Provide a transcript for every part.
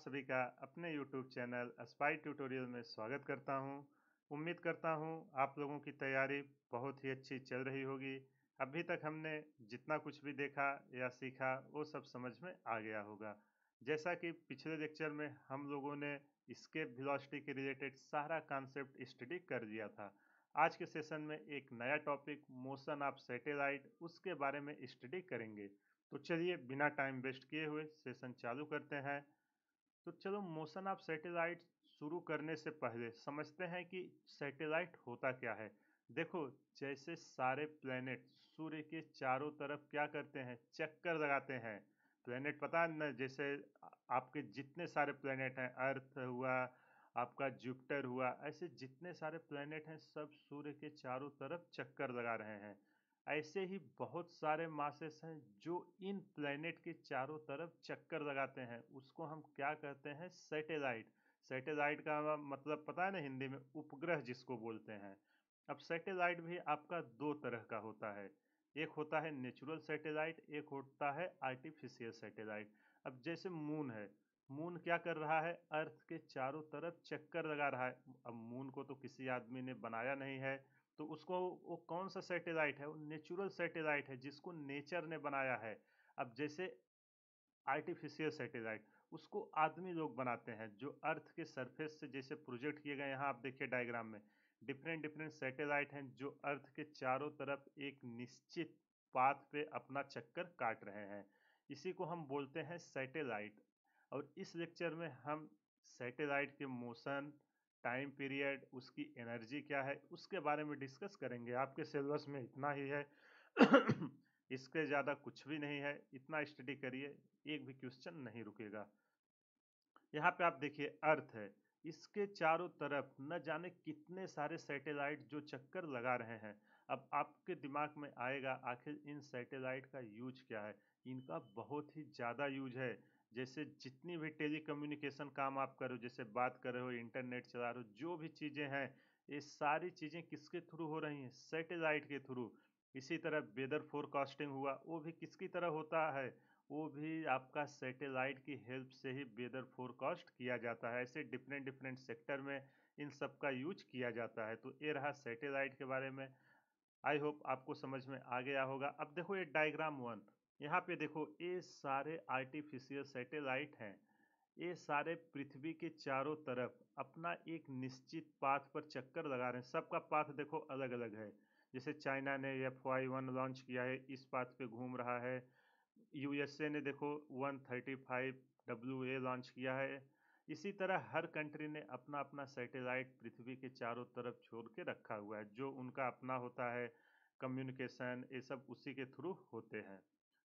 सभी का अपने YouTube चैनल स्पाई ट्यूटोरियल में स्वागत करता हूं। उम्मीद करता हूं आप लोगों की तैयारी बहुत ही अच्छी चल रही होगी। अभी तक हमने जितना कुछ भी देखा या सीखा वो सब समझ में आ गया होगा। जैसा कि पिछले लेक्चर में हम लोगों ने एस्केप वेलोसिटी के रिलेटेड सारा कॉन्सेप्ट स्टडी कर दिया था। आज के सेशन में एक नया टॉपिक मोशन ऑफ सैटेलाइट उसके बारे में स्टडी करेंगे। तो चलिए बिना टाइम वेस्ट किए हुए सेशन चालू करते हैं। तो चलो मोशन ऑफ सैटेलाइट शुरू करने से पहले समझते हैं कि सैटेलाइट होता क्या है। देखो, जैसे सारे प्लेनेट सूर्य के चारों तरफ क्या करते हैं, चक्कर लगाते हैं। प्लेनेट पता है ना, जैसे आपके जितने सारे प्लेनेट हैं, अर्थ हुआ, आपका जुपिटर हुआ, ऐसे जितने सारे प्लेनेट हैं सब सूर्य के चारों तरफ चक्कर लगा रहे हैं। ऐसे ही बहुत सारे मासेस हैं जो इन प्लेनेट के चारों तरफ चक्कर लगाते हैं, उसको हम क्या कहते हैं, सैटेलाइट। सैटेलाइट का मतलब पता है ना, हिंदी में उपग्रह जिसको बोलते हैं। अब सैटेलाइट भी आपका दो तरह का होता है, एक होता है नेचुरल सैटेलाइट, एक होता है आर्टिफिशियल सैटेलाइट। अब जैसे मून है, मून क्या कर रहा है, अर्थ के चारों तरफ चक्कर लगा रहा है। अब मून को तो किसी आदमी ने बनाया नहीं है, तो उसको वो कौन सा सैटेलाइट है, वो नेचुरल सैटेलाइट है जिसको नेचर ने बनाया है। अब जैसे आर्टिफिशियल सैटेलाइट, उसको आदमी लोग बनाते हैं, जो अर्थ के सरफेस से जैसे प्रोजेक्ट किए गए। यहाँ आप देखिए डायग्राम में डिफरेंट डिफरेंट सैटेलाइट हैं जो अर्थ के चारों तरफ एक निश्चित पाथ पे अपना चक्कर काट रहे हैं। इसी को हम बोलते हैं सैटेलाइट। और इस लेक्चर में हम सैटेलाइट के मोशन, टाइम पीरियड, उसकी एनर्जी क्या है, उसके बारे में डिस्कस करेंगे। आपके सिलेबस में इतना ही है इसके ज़्यादा कुछ भी नहीं है, इतना स्टडी करिए, एक भी क्वेश्चन नहीं रुकेगा। यहाँ पे आप देखिए अर्थ है, इसके चारों तरफ न जाने कितने सारे सैटेलाइट जो चक्कर लगा रहे हैं। अब आपके दिमाग में आएगा आखिर इन सैटेलाइट का यूज क्या है। इनका बहुत ही ज़्यादा यूज है। जैसे जितनी भी टेलीकम्युनिकेशन काम आप कर रहे हो, जैसे बात कर रहे हो, इंटरनेट चला रहे हो, जो भी चीज़ें हैं, ये सारी चीज़ें किसके थ्रू हो रही हैं, सैटेलाइट के थ्रू। इसी तरह वेदर फोरकास्टिंग हुआ, वो भी किसकी तरह होता है, वो भी आपका सैटेलाइट की हेल्प से ही वेदर फोरकास्ट किया जाता है। ऐसे डिफरेंट डिफरेंट सेक्टर में इन सब का यूज किया जाता है। तो ये रहा सैटेलाइट के बारे में। आई होप आपको समझ में आ गया होगा। अब देखो ये डायग्राम वन, यहाँ पे देखो ये सारे आर्टिफिशियल सैटेलाइट हैं। ये सारे पृथ्वी के चारों तरफ अपना एक निश्चित पाथ पर चक्कर लगा रहे हैं। सबका पाथ देखो अलग अलग है। जैसे चाइना ने FY1 लॉन्च किया है, इस पाथ पे घूम रहा है। यूएसए ने देखो 135 WA लॉन्च किया है। इसी तरह हर कंट्री ने अपना अपना सैटेलाइट पृथ्वी के चारों तरफ छोड़ के रखा हुआ है, जो उनका अपना होता है। कम्युनिकेशन ये सब उसी के थ्रू होते हैं।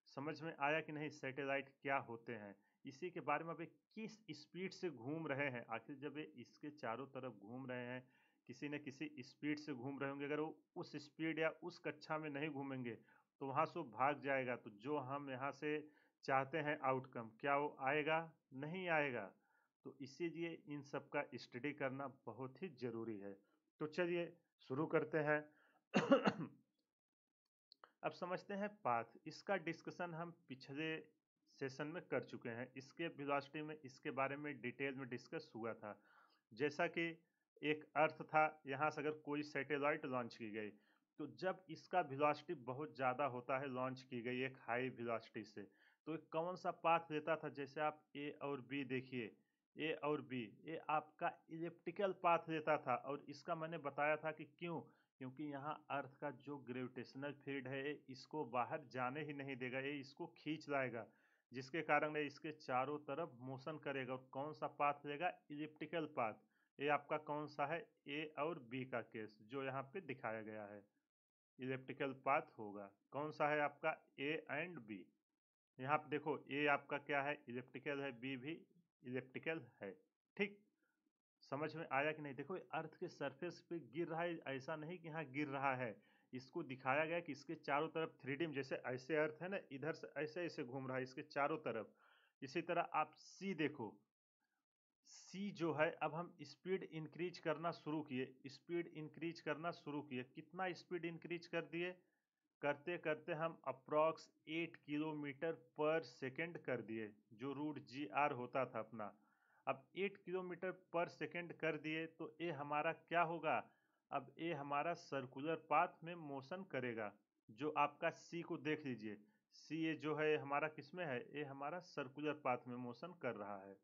समझ में आया कि नहीं सैटेलाइट क्या होते हैं, इसी के बारे में अभी किस स्पीड से घूम रहे हैं। आखिर जब ये इसके चारों तरफ घूम रहे हैं, किसी न किसी स्पीड से घूम रहे होंगे। अगर वो उस स्पीड या उस कक्षा में नहीं घूमेंगे तो वहाँ से वो भाग जाएगा। तो जो हम यहाँ से चाहते हैं आउटकम, क्या वो आएगा, नहीं आएगा। तो इसीलिए इन सब का स्टडी करना बहुत ही ज़रूरी है। तो चलिए शुरू करते हैं अब समझते हैं पाथ। इसका डिस्कशन हम पिछले सेशन में कर चुके हैं। इसके वेलोसिटी में इसके बारे में डिटेल में डिस्कस हुआ था। जैसा कि एक अर्थ था, यहाँ से अगर कोई सैटेलाइट लॉन्च की गई, तो जब इसका वेलोसिटी बहुत ज़्यादा होता है, लॉन्च की गई एक हाई वेलोसिटी से, तो ये कौन सा पाथ लेता था। जैसे आप ए और बी देखिए, ए और बी, ये आपका इलिप्टिकल पाथ लेता था। और इसका मैंने बताया था कि क्यों, क्योंकि यहाँ अर्थ का जो ग्रेविटेशनल फील्ड है इसको बाहर जाने ही नहीं देगा, ये इसको खींच लाएगा, जिसके कारण ये इसके चारों तरफ मोशन करेगा। और कौन सा पाथ लेगा, इलिप्टिकल पाथ। ये आपका कौन सा है, ए और बी का केस जो यहाँ पे दिखाया गया है, इलिप्टिकल पाथ होगा। कौन सा है आपका, ए एंड बी। यहाँ पे देखो ए आपका क्या है, इलिप्टिकल है, बी भी इलिप्टिकल है। ठीक, समझ में आया कि नहीं। देखो अर्थ के सरफेस पे गिर रहा है, ऐसा नहीं कि यहाँ गिर रहा है। इसको दिखाया गया कि इसके चारों तरफ 3D में, जैसे ऐसे अर्थ है ना, इधर से ऐसे ऐसे घूम रहा है इसके चारों तरफ। इसी तरह आप सी देखो, सी जो है, अब हम स्पीड इंक्रीज करना शुरू किए, स्पीड इंक्रीज करना शुरू किए। कितना स्पीड इंक्रीज कर दिए, करते करते हम अप्रॉक्स 8 किलोमीटर पर सेकेंड कर दिए, जो रूट GR होता था अपना। अब 8 किलोमीटर पर सेकेंड कर दिए तो ये हमारा क्या होगा, अब ये हमारा सर्कुलर पाथ में मोशन करेगा। जो आपका सी को देख लीजिए, सी ये जो है हमारा किसमें है, ये हमारा सर्कुलर पाथ में मोशन कर रहा है।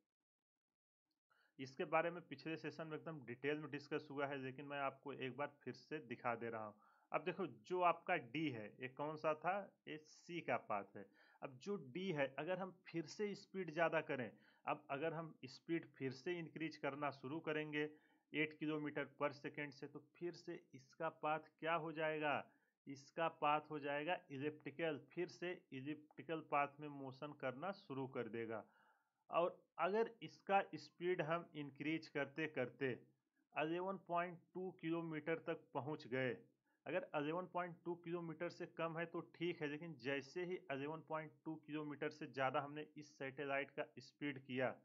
इसके बारे में पिछले सेशन में एकदम डिटेल में डिस्कस हुआ है, लेकिन मैं आपको एक बार फिर से दिखा दे रहा हूँ। अब देखो जो आपका डी है ये कौन सा था, ये सी का पाथ है। अब जो डी है अगर हम फिर से स्पीड ज़्यादा करें, अब अगर हम स्पीड फिर से इंक्रीज करना शुरू करेंगे 8 किलोमीटर पर सेकेंड से, तो फिर से इसका पाथ क्या हो जाएगा, इसका पाथ हो जाएगा इलिप्टिकल, फिर से इलिप्टिकल पाथ में मोशन करना शुरू कर देगा। और अगर इसका स्पीड हम इंक्रीज करते करते 11.2 किलोमीटर तक पहुंच गए, अगर 11.2 किलोमीटर से कम है तो ठीक है, लेकिन जैसे ही 11.2 किलोमीटर से ज़्यादा हमने इस सैटेलाइट का स्पीड किया,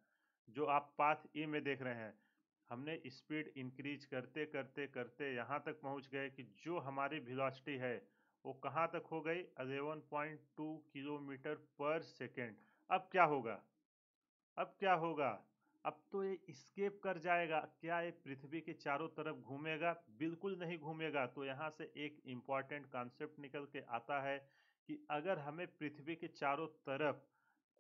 जो आप पाथ ए में देख रहे हैं, हमने स्पीड इंक्रीज करते करते करते यहाँ तक पहुँच गए कि जो हमारी वेलोसिटी है वो कहाँ तक हो गई, 11.2 किलोमीटर पर सेकेंड। अब क्या होगा, अब क्या होगा, अब तो ये स्केप कर जाएगा। क्या ये पृथ्वी के चारों तरफ घूमेगा, बिल्कुल नहीं घूमेगा। तो यहाँ से एक इम्पॉर्टेंट कॉन्सेप्ट निकल के आता है कि अगर हमें पृथ्वी के चारों तरफ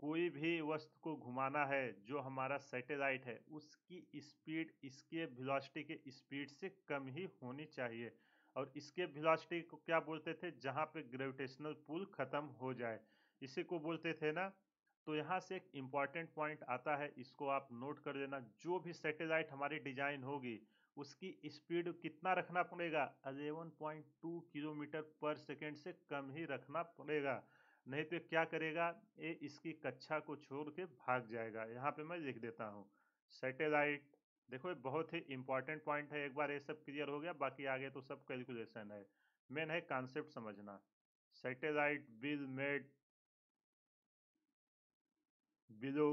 कोई भी वस्तु को घुमाना है, जो हमारा सैटेलाइट है उसकी स्पीड इसके वेलोसिटी के स्पीड से कम ही होनी चाहिए। और इसके वेलोसिटी को क्या बोलते थे, जहाँ पे ग्रेविटेशनल पुल खत्म हो जाए, इसी को बोलते थे ना। तो यहाँ से एक इम्पॉर्टेंट पॉइंट आता है, इसको आप नोट कर लेना। जो भी सैटेलाइट हमारी डिजाइन होगी उसकी स्पीड कितना रखना पड़ेगा, 11.2 किलोमीटर पर सेकेंड से कम ही रखना पड़ेगा। नहीं तो क्या करेगा, ये इसकी कक्षा को छोड़ के भाग जाएगा। यहाँ पे मैं लिख देता हूँ सैटेलाइट। देखो ये बहुत ही इंपॉर्टेंट पॉइंट है, एक बार ये सब क्लियर हो गया बाकी आगे तो सब कैलकुलेशन है। मेन है कॉन्सेप्ट समझना। सैटेलाइट विल मेड बिलो,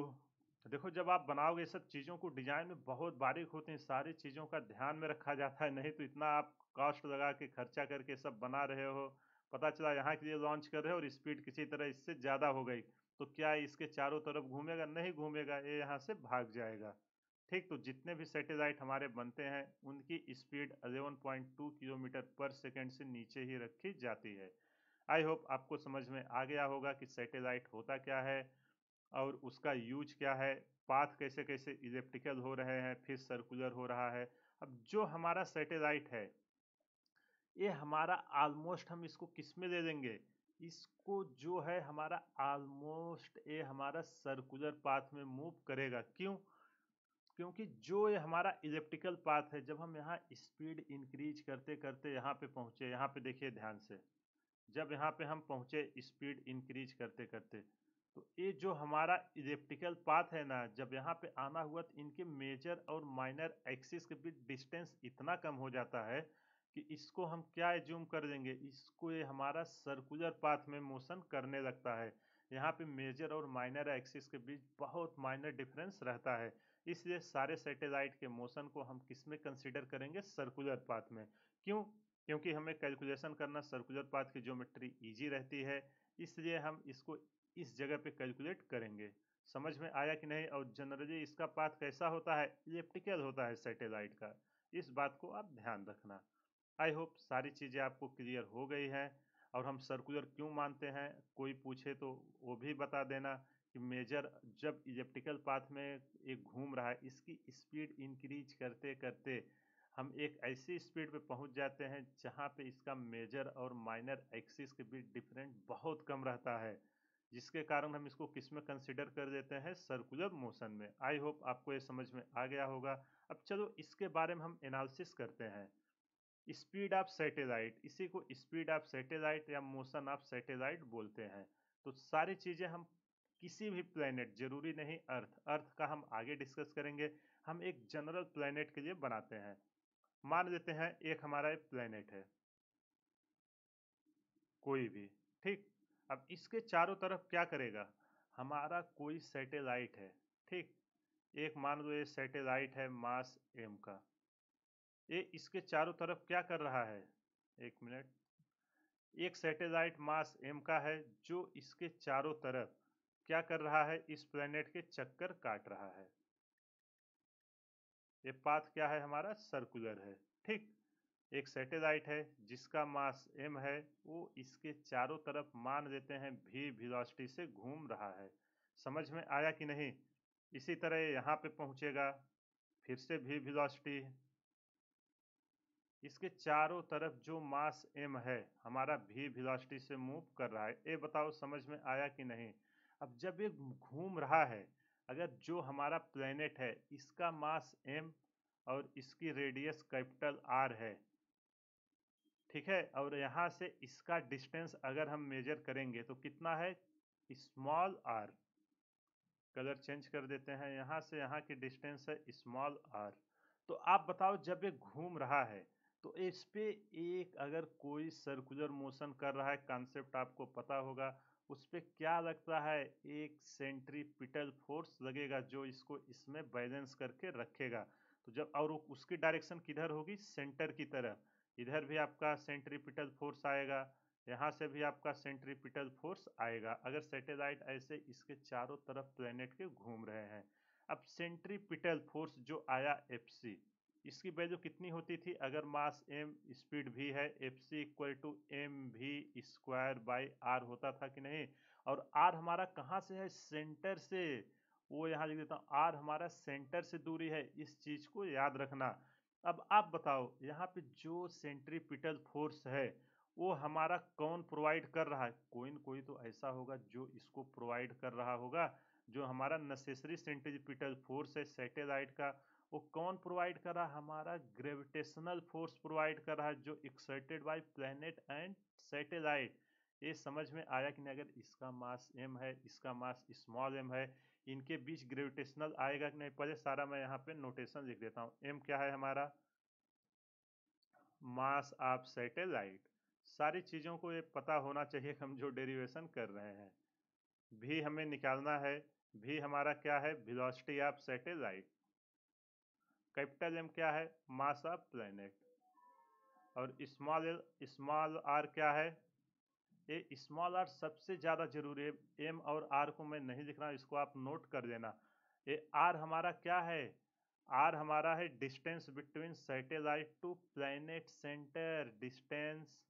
देखो जब आप बनाओगे सब चीज़ों को, डिजाइन में बहुत बारीक होते हैं, सारी चीज़ों का ध्यान में रखा जाता है। नहीं तो इतना आप कॉस्ट लगा के खर्चा करके सब बना रहे हो, पता चला यहाँ के लिए लॉन्च कर रहे हो और स्पीड किसी तरह इससे ज़्यादा हो गई, तो क्या इसके चारों तरफ घूमेगा, नहीं घूमेगा, ये यहाँ से भाग जाएगा। ठीक, तो जितने भी सैटेलाइट हमारे बनते हैं उनकी स्पीड 11.2 किलोमीटर पर सेकेंड से नीचे ही रखी जाती है। आई होप आपको समझ में आ गया होगा कि सैटेलाइट होता क्या है और उसका यूज क्या है, पाथ कैसे कैसे इलिप्टिकल हो रहे हैं फिर सर्कुलर हो रहा है। अब जो हमारा सैटेलाइट है ये हमारा ऑलमोस्ट, हम इसको किस में दे देंगे, इसको जो है हमारा ऑलमोस्ट ये हमारा सर्कुलर पाथ में मूव करेगा। क्यों, क्योंकि जो ये हमारा इलिप्टिकल पाथ है, जब हम यहाँ स्पीड इंक्रीज करते करते यहाँ पे पहुँचे, यहाँ पे देखिए ध्यान से, जब यहाँ पे हम पहुँचे स्पीड इंक्रीज करते करते, तो ये जो हमारा इलिप्टिकल पाथ है ना, जब यहाँ पे आना हुआ तो इनके मेजर और माइनर एक्सिस के बीच डिस्टेंस इतना कम हो जाता है कि इसको हम क्या एज्यूम कर देंगे, इसको ये हमारा सर्कुलर पाथ में मोशन करने लगता है। यहाँ पे मेजर और माइनर एक्सिस के बीच बहुत माइनर डिफरेंस रहता है, इसलिए सारे सैटेलाइट के मोशन को हम किस में कंसिडर करेंगे, सर्कुलर पाथ में। क्यों, क्योंकि हमें कैलकुलेशन करना सर्कुलर पाथ की ज्योमेट्री इजी रहती है, इसलिए हम इसको इस जगह पे कैलकुलेट करेंगे। समझ में आया कि नहीं। और जनरली इसका पाथ कैसा होता है, इलिप्टिकल होता है सैटेलाइट का, इस बात को आप ध्यान रखना। आई होप सारी चीज़ें आपको क्लियर हो गई हैं। और हम सर्कुलर क्यों मानते हैं, कोई पूछे तो वो भी बता देना कि मेजर, जब इलिप्टिकल पाथ में एक घूम रहा है, इसकी स्पीड इंक्रीज करते करते हम एक ऐसी स्पीड पे पहुंच जाते हैं जहां पे इसका मेजर और माइनर एक्सिस के बीच डिफरेंट बहुत कम रहता है, जिसके कारण हम इसको किस में कंसिडर कर देते हैं, सर्कुलर मोशन में। आई होप आपको ये समझ में आ गया होगा। अब चलो इसके बारे में हम एनालिसिस करते हैं। स्पीड ऑफ सैटेलाइट, इसी को स्पीड ऑफ सैटेलाइट या मोशन ऑफ सैटेलाइट बोलते हैं। तो सारी चीज़ें हम किसी भी प्लेनेट, जरूरी नहीं अर्थ, अर्थ का हम आगे डिस्कस करेंगे, हम एक जनरल प्लेनेट के लिए बनाते हैं। मान लेते हैं एक हमारा एक प्लेनेट है कोई भी, ठीक। अब इसके चारों तरफ क्या करेगा, हमारा कोई सैटेलाइट है, ठीक। एक मान लो ये सैटेलाइट है मास एम का, ये इसके चारों तरफ क्या कर रहा है, एक मिनट, एक सैटेलाइट मास एम का है जो इसके चारों तरफ क्या कर रहा है, इस प्लेनेट के चक्कर काट रहा है। ये पाथ क्या है हमारा, सर्कुलर है। ठीक, एक सैटेलाइट है जिसका मास m है, वो इसके चारों तरफ मान देते हैं v वेलोसिटी से घूम रहा है। समझ में आया कि नहीं? इसी तरह यहाँ पे पहुँचेगा, फिर से v वेलोसिटी, इसके चारों तरफ जो मास m है हमारा v वेलोसिटी से मूव कर रहा है। ये बताओ समझ में आया कि नहीं? अब जब ये घूम रहा है, अगर जो हमारा प्लेनेट है इसका मास m और इसकी रेडियस कैपिटल R है, ठीक है, और यहाँ से इसका डिस्टेंस अगर हम मेजर करेंगे तो कितना है, स्मॉल r। कलर चेंज कर देते हैं, यहाँ से यहाँ की डिस्टेंस है स्मॉल r। तो आप बताओ जब ये घूम रहा है तो इस पे एक अगर कोई सर्कुलर मोशन कर रहा है, कॉन्सेप्ट आपको पता होगा, उस पे क्या लगता है, एक सेंट्रीपिटल फोर्स लगेगा जो इसको इसमें बैलेंस करके रखेगा। तो जब और उसकी डायरेक्शन किधर होगी, सेंटर की तरफ, इधर भी आपका सेंट्रीपिटल फोर्स आएगा, यहाँ से भी आपका सेंट्रीपिटल फोर्स आएगा, अगर सैटेलाइट ऐसे इसके चारों तरफ प्लेनेट के घूम रहे हैं। अब सेंट्रीपिटल फोर्स जो आया Fc, इसकी वैल्यू कितनी होती थी, अगर मास m स्पीड v है, Fc equal to mv² by r होता था कि नहीं? और r हमारा कहाँ से है, सेंटर से, वो यहाँ लिख देता हूँ, r हमारा सेंटर से दूरी है, इस चीज को याद रखना। अब आप बताओ यहाँ पे जो सेंट्रीपिटल फोर्स है वो हमारा कौन प्रोवाइड कर रहा है, कोई न कोई तो ऐसा होगा जो इसको प्रोवाइड कर रहा होगा। जो हमारा नेसेसरी सेंट्रीपिटल फोर्स है सैटेलाइट का, वो कौन प्रोवाइड कर रहा है, हमारा ग्रेविटेशनल फोर्स प्रोवाइड कर रहा है, जो exerted by planet and satellite. ये समझ में आया कि नहीं? अगर इसका मास m है, इसका मास स्मॉल m है, इनके बीच ग्रेविटेशनल आएगा कि नहीं? पहले सारा मैं यहाँ पे नोटेशन लिख देता हूँ। m क्या है हमारा, मास ऑफ सैटेलाइट। सारी चीज़ों को ये पता होना चाहिए हम जो डेरिवेशन कर रहे हैं। भी हमें निकालना है, भी हमारा क्या है, velocity of satellite. Capital M क्या है, मास ऑफ प्लैनेट। और स्मॉल आर क्या है, ये स्मॉल आर सबसे ज़्यादा जरूरी है। एम और आर को मैं नहीं लिख रहा, इसको आप नोट कर देना। ये आर हमारा क्या है, आर हमारा है distance between satellite to planet centre. Distance,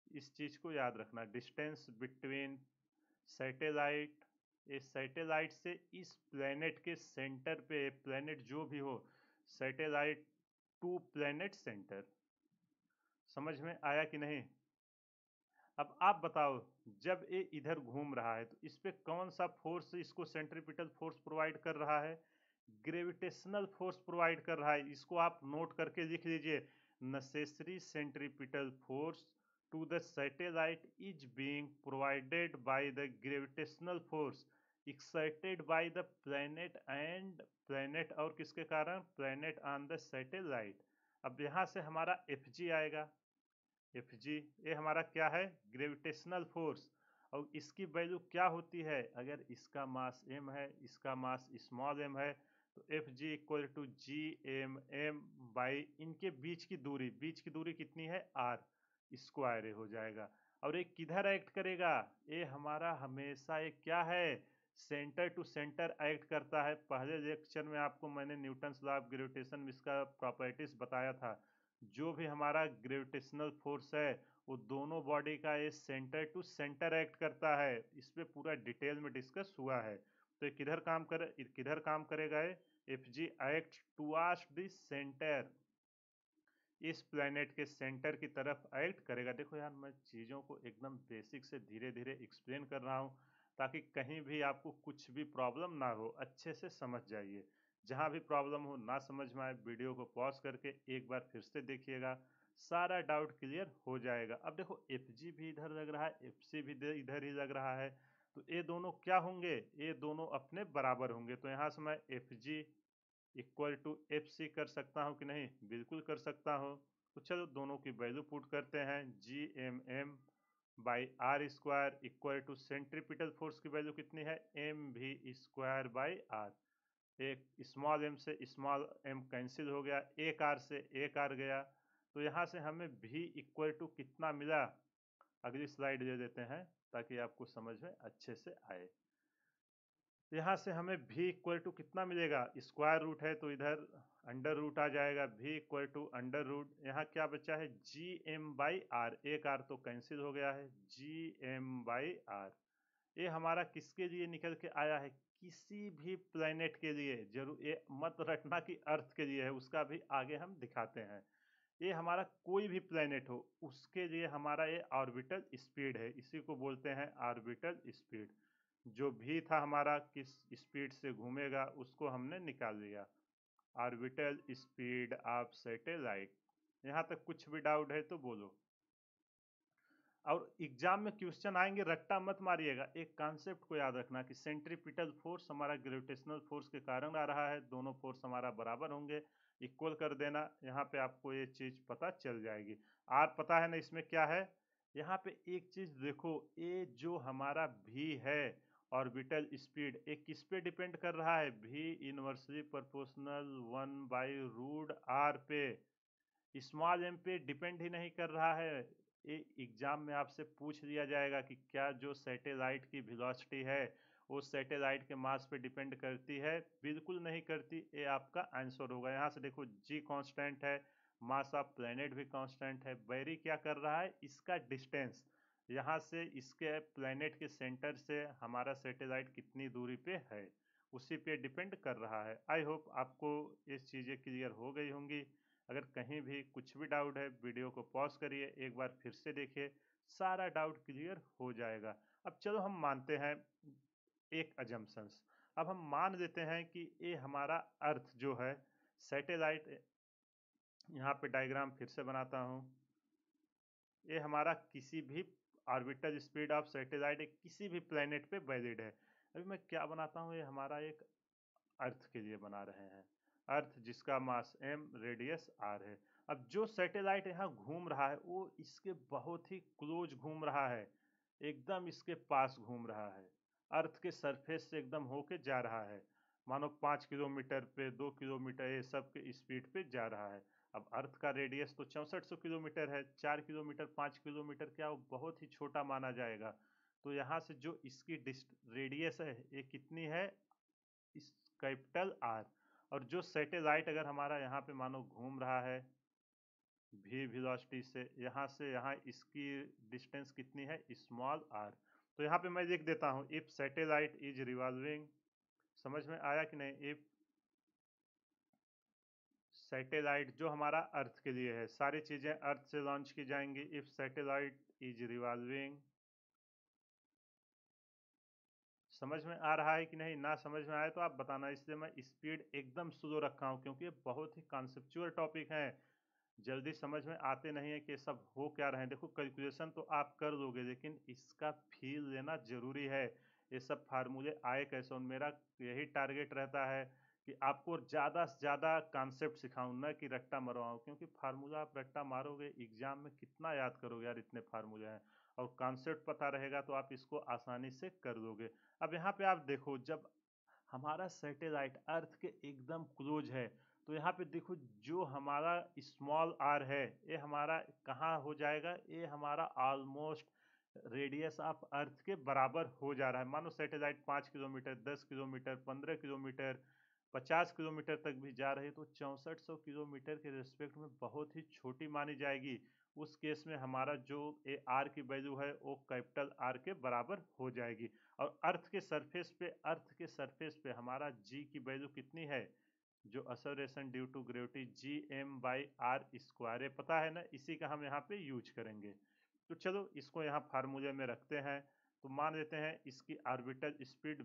इस चीज को याद रखना, डिस्टेंस बिटवीन सैटेलाइट, इस सैटेलाइट से इस प्लेनेट के सेंटर पे, प्लेनेट जो भी हो, सैटेलाइट टू प्लेनेट सेंटर। समझ में आया कि नहीं? अब आप बताओ जब ये इधर घूम रहा है तो इस पे कौन सा फोर्स इसको सेंट्रीपिटल फोर्स प्रोवाइड कर रहा है, ग्रेविटेशनल फोर्स प्रोवाइड कर रहा है। इसको आप नोट करके लिख लीजिए, necessary centripetal force to the satellite is being provided by the gravitational force exerted by the planet and planet, और किसके कारण, planet on the satellite। अब यहाँ से हमारा Fg आएगा, Fg ये हमारा क्या है, ग्रेविटेशनल फोर्स। और इसकी वैल्यू क्या होती है, अगर इसका मास m है, इसका मास स्मॉल m है, तो Fg equal to G M M by इनके बीच की दूरी कितनी है, r स्क्वायर हो जाएगा। और ये किधर एक्ट करेगा, ये हमारा हमेशा ये क्या है, सेंटर टू सेंटर एक्ट करता है। पहले लेक्चर में आपको मैंने न्यूटन्स लॉ ऑफ ग्रेविटेशन में इसका प्रॉपर्टीज बताया था। जो भी हमारा ग्रेविटेशनल फोर्स है वो दोनों बॉडी का ये सेंटर टू सेंटर एक्ट करता है, इस पे पूरा डिटेल में डिस्कस हुआ है। तो ये किधर काम करेगा, ये F G act towards the centre, इस प्लेनेट के सेंटर की तरफ एक्ट करेगा। देखो यार, मैं चीज़ों को एकदम बेसिक से धीरे धीरे एक्सप्लेन कर रहा हूँ ताकि कहीं भी आपको कुछ भी प्रॉब्लम ना हो, अच्छे से समझ जाइए। जहाँ भी प्रॉब्लम हो, ना समझ में आए, वीडियो को पॉज करके एक बार फिर से देखिएगा, सारा डाउट क्लियर हो जाएगा। अब देखो एफ जी भी इधर लग रहा है, एफ सी भी इधर ही लग रहा है, तो ये दोनों क्या होंगे, ये दोनों अपने बराबर होंगे। तो यहाँ से मैं F G equal to F C कर सकता हूँ कि नहीं, बिल्कुल कर सकता हूँ। तो चलो दोनों की वैल्यू पुट करते हैं, G M M by R square equal to centripetal force की वैल्यू कितनी है, M v square by R. एक स्मॉल एम से स्मॉल एम कैंसिल हो गया, एक आर से एक आर गया, तो यहाँ से हमें भी इक्वल टू कितना मिला। अगली स्लाइड दे देते हैं ताकि आपको समझ में अच्छे से आए। यहाँ से हमें v इक्वल टू कितना मिलेगा, स्क्वायर रूट है तो इधर अंडर रूट आ जाएगा, v equal to under root, यहाँ क्या बचा है जी एम बाई आर, एक आर तो कैंसिल हो गया है, जी एम बाई आर। ये हमारा किसके लिए निकल के आया है, किसी भी प्लेनेट के लिए, जरूर ये मत रखना कि अर्थ के लिए है, उसका भी आगे हम दिखाते हैं। ये हमारा कोई भी प्लेनेट हो उसके लिए हमारा ये ऑर्बिटल स्पीड है, इसी को बोलते हैं ऑर्बिटल स्पीड। जो भी था हमारा किस स्पीड से घूमेगा उसको हमने निकाल लिया, ऑर्बिटल स्पीड ऑफ सैटेलाइट। यहाँ तक कुछ भी डाउट है तो बोलो। और एग्जाम में क्वेश्चन आएंगे, रट्टा मत मारिएगा, एक कॉन्सेप्ट को याद रखना कि सेंट्रीपिटल फोर्स हमारा ग्रेविटेशनल फोर्स के कारण आ रहा है, दोनों फोर्स हमारा बराबर होंगे, इक्वल कर देना, यहाँ पे आपको ये चीज पता चल जाएगी। आर पता है ना इसमें क्या है, यहाँ पे एक चीज देखो, ये जो हमारा भी है ऑर्बिटल स्पीड, ये किस पे डिपेंड कर रहा है, भी इनवर्सली प्रोपोर्शनल 1/√r पे, स्मॉल एम पे डिपेंड ही नहीं कर रहा है। ये एग्जाम में आपसे पूछ लिया जाएगा कि क्या जो सैटेलाइट की वेलोसिटी है वो सैटेलाइट के मास पे डिपेंड करती है, बिल्कुल नहीं करती, ये आपका आंसर होगा। यहाँ से देखो जी कांस्टेंट है, मास ऑफ प्लेनेट भी कांस्टेंट है, वेरी क्या कर रहा है, इसका डिस्टेंस, यहाँ से इसके प्लेनेट के सेंटर से हमारा सैटेलाइट कितनी दूरी पे है उसी पे डिपेंड कर रहा है। आई होप आपको ये चीज़ें क्लियर हो गई होंगी। अगर कहीं भी कुछ भी डाउट है वीडियो को पॉज करिए, एक बार फिर से देखिए, सारा डाउट क्लियर हो जाएगा। अब चलो हम मानते हैं एक अजम्पशंस, अब हम मान लेते हैं कि ये हमारा अर्थ जो है सैटेलाइट, यहाँ पे डायग्राम फिर से बनाता हूँ, ये हमारा किसी भी ऑर्बिटल स्पीड ऑफ सैटेलाइट किसी भी प्लेनेट पे वैलिड है। अभी मैं क्या बनाता हूँ, ये हमारा एक अर्थ के लिए बना रहे हैं, अर्थ जिसका मास m रेडियस r है। अब जो सैटेलाइट यहाँ घूम रहा है वो इसके बहुत ही क्लोज घूम रहा है, एकदम इसके पास घूम रहा है, अर्थ के सरफेस से एकदम होके जा रहा है, मानो 5 किलोमीटर पे 2 किलोमीटर ये सब के स्पीड पे जा रहा है। अब अर्थ का रेडियस तो 6400 किलोमीटर है, 4 किलोमीटर 5 किलोमीटर क्या वो बहुत ही छोटा माना जाएगा। तो यहाँ से जो इसकी रेडियस है ये कितनी है, इस कैपिटल आर। और जो सैटेलाइट अगर हमारा यहाँ पे मानो घूम रहा है भी वेलोसिटी से यहाँ इसकी डिस्टेंस कितनी है, स्मॉल आर। तो यहाँ पे मैं लिख देता हूँ इफ सैटेलाइट इज रिवॉल्विंग, समझ में आया कि नहीं, इफ सैटेलाइट जो हमारा अर्थ के लिए है, सारी चीजें अर्थ से लॉन्च की जाएंगी, इफ सैटेलाइट इज रिवॉल्विंग, समझ में आ रहा है कि नहीं, ना समझ में आए तो आप बताना, इसलिए मैं स्पीड एकदम स्लो रखा हूँ क्योंकि ये बहुत ही कॉन्सेप्चुअल टॉपिक है, जल्दी समझ में आते नहीं है कि सब हो क्या रहे हैं। देखो कैलकुलेशन तो आप कर लोगे लेकिन इसका फील लेना जरूरी है, ये सब फार्मूले आए कैसे, और मेरा यही टारगेट रहता है कि आपको ज़्यादा से ज़्यादा कॉन्सेप्ट सिखाऊं, ना कि रट्टा मरवाऊं, क्योंकि फार्मूला आप रट्टा मारोगे एग्जाम में कितना याद करोगे यार, इतने फार्मूले हैं, और कॉन्सेप्ट पता रहेगा तो आप इसको आसानी से कर लोगे। अब यहाँ पे आप देखो, जब हमारा सैटेलाइट अर्थ के एकदम क्लोज है तो यहाँ पे देखो जो हमारा स्मॉल आर है ये हमारा कहाँ हो जाएगा, ये हमारा ऑलमोस्ट रेडियस ऑफ अर्थ के बराबर हो जा रहा है। मानो satellite 5 kilometre 10 kilometre 15 kilometre 50 kilometre तक भी जा रही है तो 6400 किलोमीटर के रिस्पेक्ट में बहुत ही छोटी मानी जाएगी। उस केस में हमारा जो ए आर की वैल्यू है वो कैपिटल आर के बराबर हो जाएगी। और अर्थ के सरफेस पे हमारा जी की वैल्यू कितनी है, जो acceleration due to gravity G M by R square पता है ना, इसी का हम यहाँ पे यूज करेंगे। तो चलो इसको यहाँ फार्मूले में रखते हैं, तो मान लेते हैं इसकी ऑर्बिटल स्पीड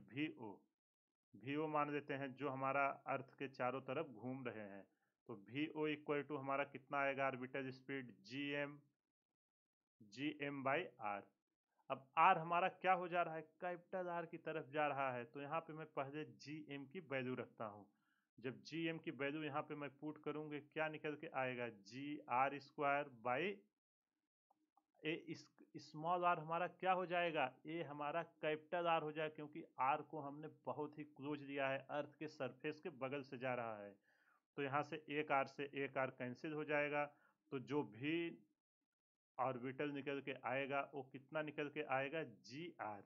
वी ओ मान लेते हैं, जो हमारा अर्थ के चारों तरफ घूम रहे हैं। तो वी ओ इक्वल टू हमारा कितना आएगा, orbital speed G M by R. अब आर हमारा क्या हो जा रहा है, कैपिटल आर की तरफ जा रहा है, तो यहाँ पे मैं पहले जी एम की वैल्यू रखता हूँ। जब जी एम की वैल्यू यहाँ पे मैं पुट करूंगे क्या निकल के आएगा, G R square by A, small R हमारा क्या हो जाएगा, ये हमारा कैपिटल आर हो जाएगा, क्योंकि आर को हमने बहुत ही क्लोज लिया है, अर्थ के सरफेस के बगल से जा रहा है। तो यहाँ से एक आर से एक आर कैंसिल हो जाएगा, तो जो भी ऑर्बिटल निकल के आएगा वो कितना निकल के आएगा, जी आर।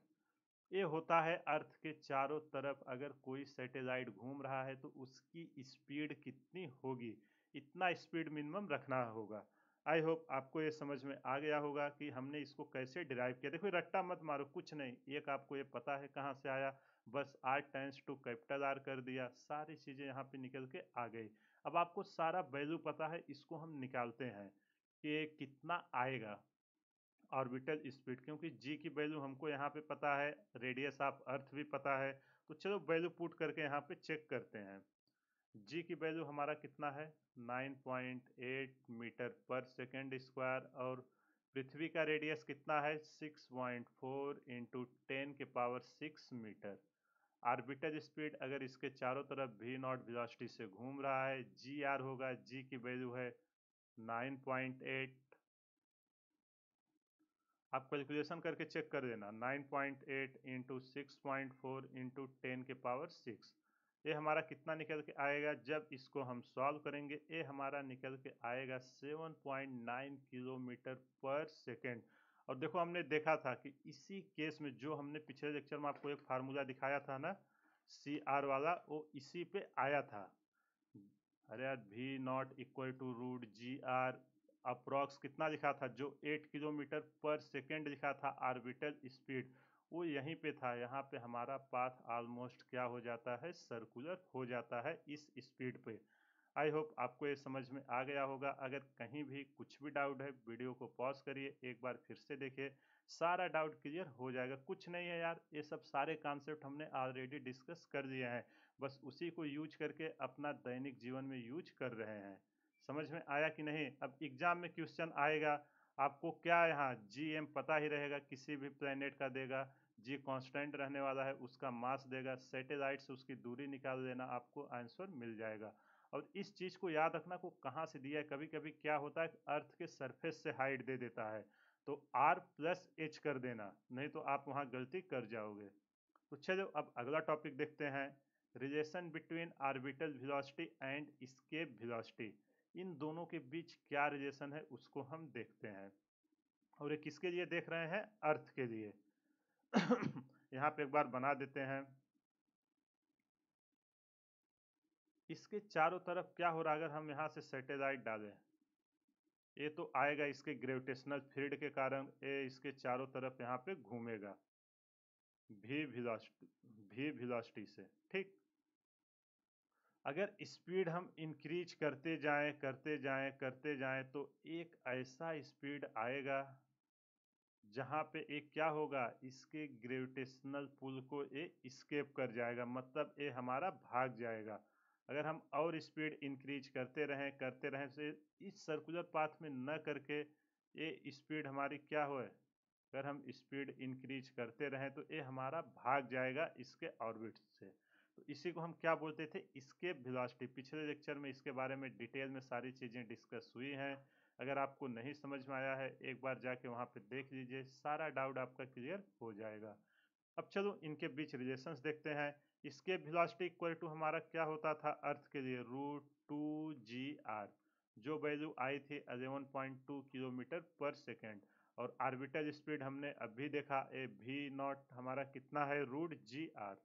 ये होता है अर्थ के चारों तरफ अगर कोई सैटेलाइट घूम रहा है तो उसकी स्पीड कितनी होगी, इतना स्पीड मिनिमम रखना होगा। आई होप आपको ये समझ में आ गया होगा कि हमने इसको कैसे डिराइव किया। देखो रट्टा मत मारो, कुछ नहीं, एक आपको ये पता है कहाँ से आया, बस R tends to capital R कर दिया, सारी चीज़ें यहाँ पे निकल के आ गई। अब आपको सारा वैल्यू पता है, इसको हम निकालते हैं कि ये कितना आएगा ऑर्बिटल स्पीड, क्योंकि जी की वैल्यू हमको यहाँ पे पता है, रेडियस ऑफ अर्थ भी पता है। तो चलो वैल्यू पुट करके यहाँ पे चेक करते हैं। जी की वैल्यू हमारा कितना है, 9.8 मीटर पर सेकेंड स्क्वायर, और पृथ्वी का रेडियस कितना है, 6.4 इंटू 10⁻6 मीटर। ऑर्बिटल स्पीड अगर इसके चारों तरफ वी नॉट वेलोसिटी से घूम रहा है, जी आर होगा, जी की वैल्यू है 9.8। आप कैलकुलेशन करके चेक कर देना, 9.8 इंटू 6.4 इंटू 10⁻6, ये हमारा कितना निकल के आएगा। जब इसको हम सॉल्व करेंगे ये हमारा निकल के आएगा 7.9 किलोमीटर पर सेकेंड। और देखो हमने देखा था कि इसी केस में जो हमने पिछले लेक्चर में आपको एक फार्मूला दिखाया था ना, सी आर वाला, वो इसी पे आया था। अरे यार, V not equal to root G R, approx कितना लिखा था, जो 8 किलोमीटर पर सेकेंड लिखा था ऑर्बिटल स्पीड, वो यहीं पे था। यहाँ पे हमारा पाथ ऑलमोस्ट क्या हो जाता है, सर्कुलर हो जाता है इस स्पीड पे। आई होप आपको ये समझ में आ गया होगा। अगर कहीं भी कुछ भी डाउट है, वीडियो को पॉज करिए, एक बार फिर से देखिए, सारा डाउट क्लियर हो जाएगा। कुछ नहीं है यार, ये सब सारे कॉन्सेप्ट हमने ऑलरेडी डिस्कस कर दिए हैं, बस उसी को यूज करके अपना दैनिक जीवन में यूज कर रहे हैं। समझ में आया कि नहीं। अब एग्जाम में क्वेश्चन आएगा, आपको क्या यहाँ जी एम पता ही रहेगा, किसी भी प्लेनेट का देगा, जी कांस्टेंट रहने वाला है, उसका मास देगा, सैटेलाइट से उसकी दूरी निकाल देना, आपको आंसर मिल जाएगा। और इस चीज को याद रखना को कहाँ से दिया है, कभी कभी क्या होता है अर्थ के सरफेस से हाइट दे देता है, तो आर प्लस एच कर देना, नहीं तो आप वहां गलती कर जाओगे। तो चलो अब अगला टॉपिक देखते हैं, relation between orbital velocity and escape velocity. इन दोनों के बीच क्या रिलेशन है उसको हम देखते हैं। और ये किसके लिए देख रहे हैं, अर्थ के लिए। यहाँ पे एक बार बना देते हैं। इसके चारों तरफ क्या हो रहा है, अगर हम यहाँ से सैटेलाइट डालें, ये तो आएगा इसके ग्रेविटेशनल फील्ड के कारण, ये इसके चारों तरफ यहाँ पे घूमेगा भी वेलोसिटी से, ठीक। अगर स्पीड हम इंक्रीज करते जाएं करते जाएं करते जाएं तो एक ऐसा स्पीड आएगा जहां पे एक क्या होगा, इसके ग्रेविटेशनल पुल को ये स्केप कर जाएगा, मतलब ये हमारा भाग जाएगा। अगर हम और स्पीड इंक्रीज करते रहें से इस सर्कुलर पाथ में न करके ये स्पीड हमारी क्या हो, अगर हम स्पीड इंक्रीज करते रहें तो ये हमारा भाग जाएगा इसके ऑर्बिट से। तो इसी को हम क्या बोलते थे, एस्केप वेलोसिटी। पिछले लेक्चर में इसके बारे में डिटेल में सारी चीज़ें डिस्कस हुई हैं। अगर आपको नहीं समझ में आया है, एक बार जाके वहाँ पे देख लीजिए, सारा डाउट आपका क्लियर हो जाएगा। अब चलो इनके बीच रिलेशंस देखते हैं। एस्केप वेलोसिटी इक्वल टू हमारा क्या होता था अर्थ के लिए, √2 g r, जो वैल्यू आई थी 11.2 किलोमीटर पर सेकेंड। और ऑर्बिटल स्पीड हमने अभी देखा, ए वी नॉट हमारा कितना है, √g r।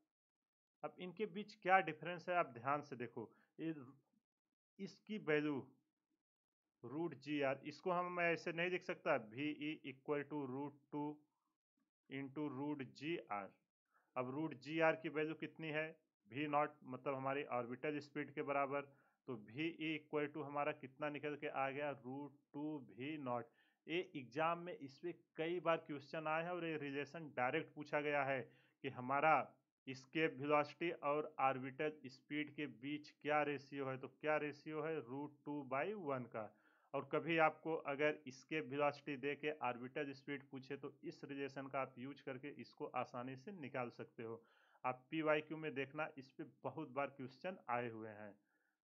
अब इनके बीच क्या डिफरेंस है, आप ध्यान से देखो, ये इसकी वैल्यू √g r, इसको हम मैं ऐसे नहीं लिख सकता, V E equal to √2 into √g r। अब √g r की वैल्यू कितनी है, वी नॉट, मतलब हमारी ऑर्बिटल स्पीड के बराबर। तो वी ई इक्वल टू हमारा कितना निकल के आ गया, √2 v नॉट। ये एग्जाम में इस पे कई बार क्वेश्चन आए हैं और ये रिलेशन डायरेक्ट पूछा गया है कि हमारा एस्केप वेलोसिटी और ऑर्बिटल स्पीड के बीच क्या रेशियो है, तो क्या रेशियो है, √2/1 का। और कभी आपको अगर एस्केप वेलोसिटी दे के ऑर्बिटल स्पीड पूछे तो इस रिलेशन का आप यूज करके इसको आसानी से निकाल सकते हो। आप PYQ में देखना, इस पे बहुत बार क्वेश्चन आए हुए हैं।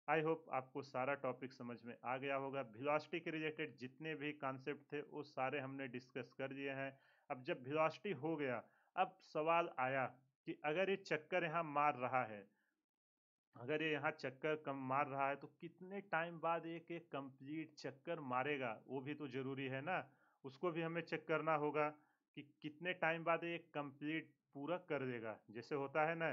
आई होप आपको सारा टॉपिक समझ में आ गया होगा। वेलोसिटी के रिलेटेड जितने भी कॉन्सेप्ट थे वो सारे हमने डिस्कस कर दिए हैं। अब जब वेलोसिटी हो गया, अब सवाल आया कि अगर ये चक्कर यहाँ मार रहा है, अगर ये यहाँ चक्कर कम मार रहा है तो कितने टाइम बाद एक एक कंप्लीट चक्कर मारेगा, वो भी तो जरूरी है ना, उसको भी हमें चेक करना होगा कि कितने टाइम बाद ये कंप्लीट पूरा कर देगा। जैसे होता है ना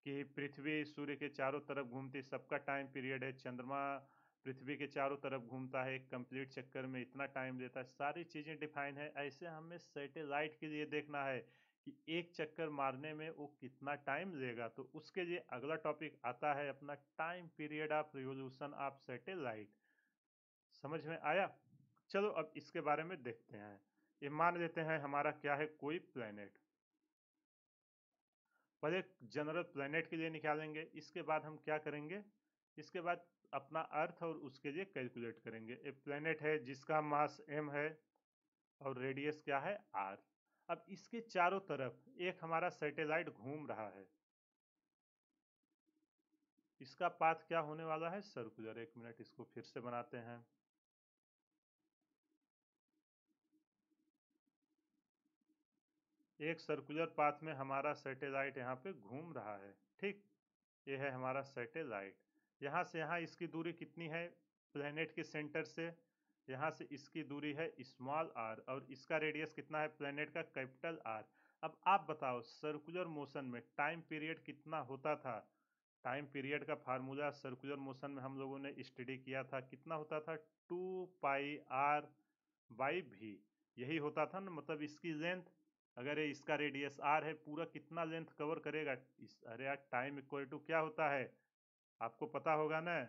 कि पृथ्वी सूर्य के चारों तरफ घूमती, सबका टाइम पीरियड है। चंद्रमा पृथ्वी के चारों तरफ घूमता है, एक कंप्लीट चक्कर में इतना टाइम लेता है। सारी चीज़ें डिफाइन है। ऐसे हमें सैटेलाइट के लिए देखना है कि एक चक्कर मारने में वो कितना टाइम लेगा। तो उसके लिए अगला टॉपिक आता है अपना time period of revolution of satellite. समझ में आया? चलो अब इसके बारे में देखते हैं। ये मान लेते हैं हमारा क्या है, कोई प्लेनेट। पहले जनरल प्लेनेट के लिए निकालेंगे, इसके बाद हम क्या करेंगे, इसके बाद अपना अर्थ और उसके लिए कैलकुलेट करेंगे। एक प्लेनेट है जिसका मास m है और रेडियस क्या है r। अब इसके चारों तरफ एक हमारा सैटेलाइट घूम रहा है। इसका पाथ क्या होने वाला है, सर्कुलर। एक मिनट, इसको फिर से बनाते हैं। एक सर्कुलर पाथ में हमारा सैटेलाइट यहाँ पे घूम रहा है। ठीक, ये है हमारा सैटेलाइट। यहाँ से यहाँ इसकी दूरी कितनी है प्लेनेट के सेंटर से, यहाँ से इसकी दूरी है स्मॉल आर, और इसका रेडियस कितना है प्लेनेट का, कैपिटल आर। अब आप बताओ सर्कुलर मोशन में टाइम पीरियड कितना होता था। टाइम पीरियड का फार्मूला सर्कुलर मोशन में हम लोगों ने स्टडी किया था, कितना होता था, 2πr/v। यही होता था ना, मतलब इसकी लेंथ, अगर ये इसका रेडियस r है, पूरा कितना लेंथ कवर करेगा इस। अरे यार, टाइम इक्वल टू क्या होता है, आपको पता होगा ना।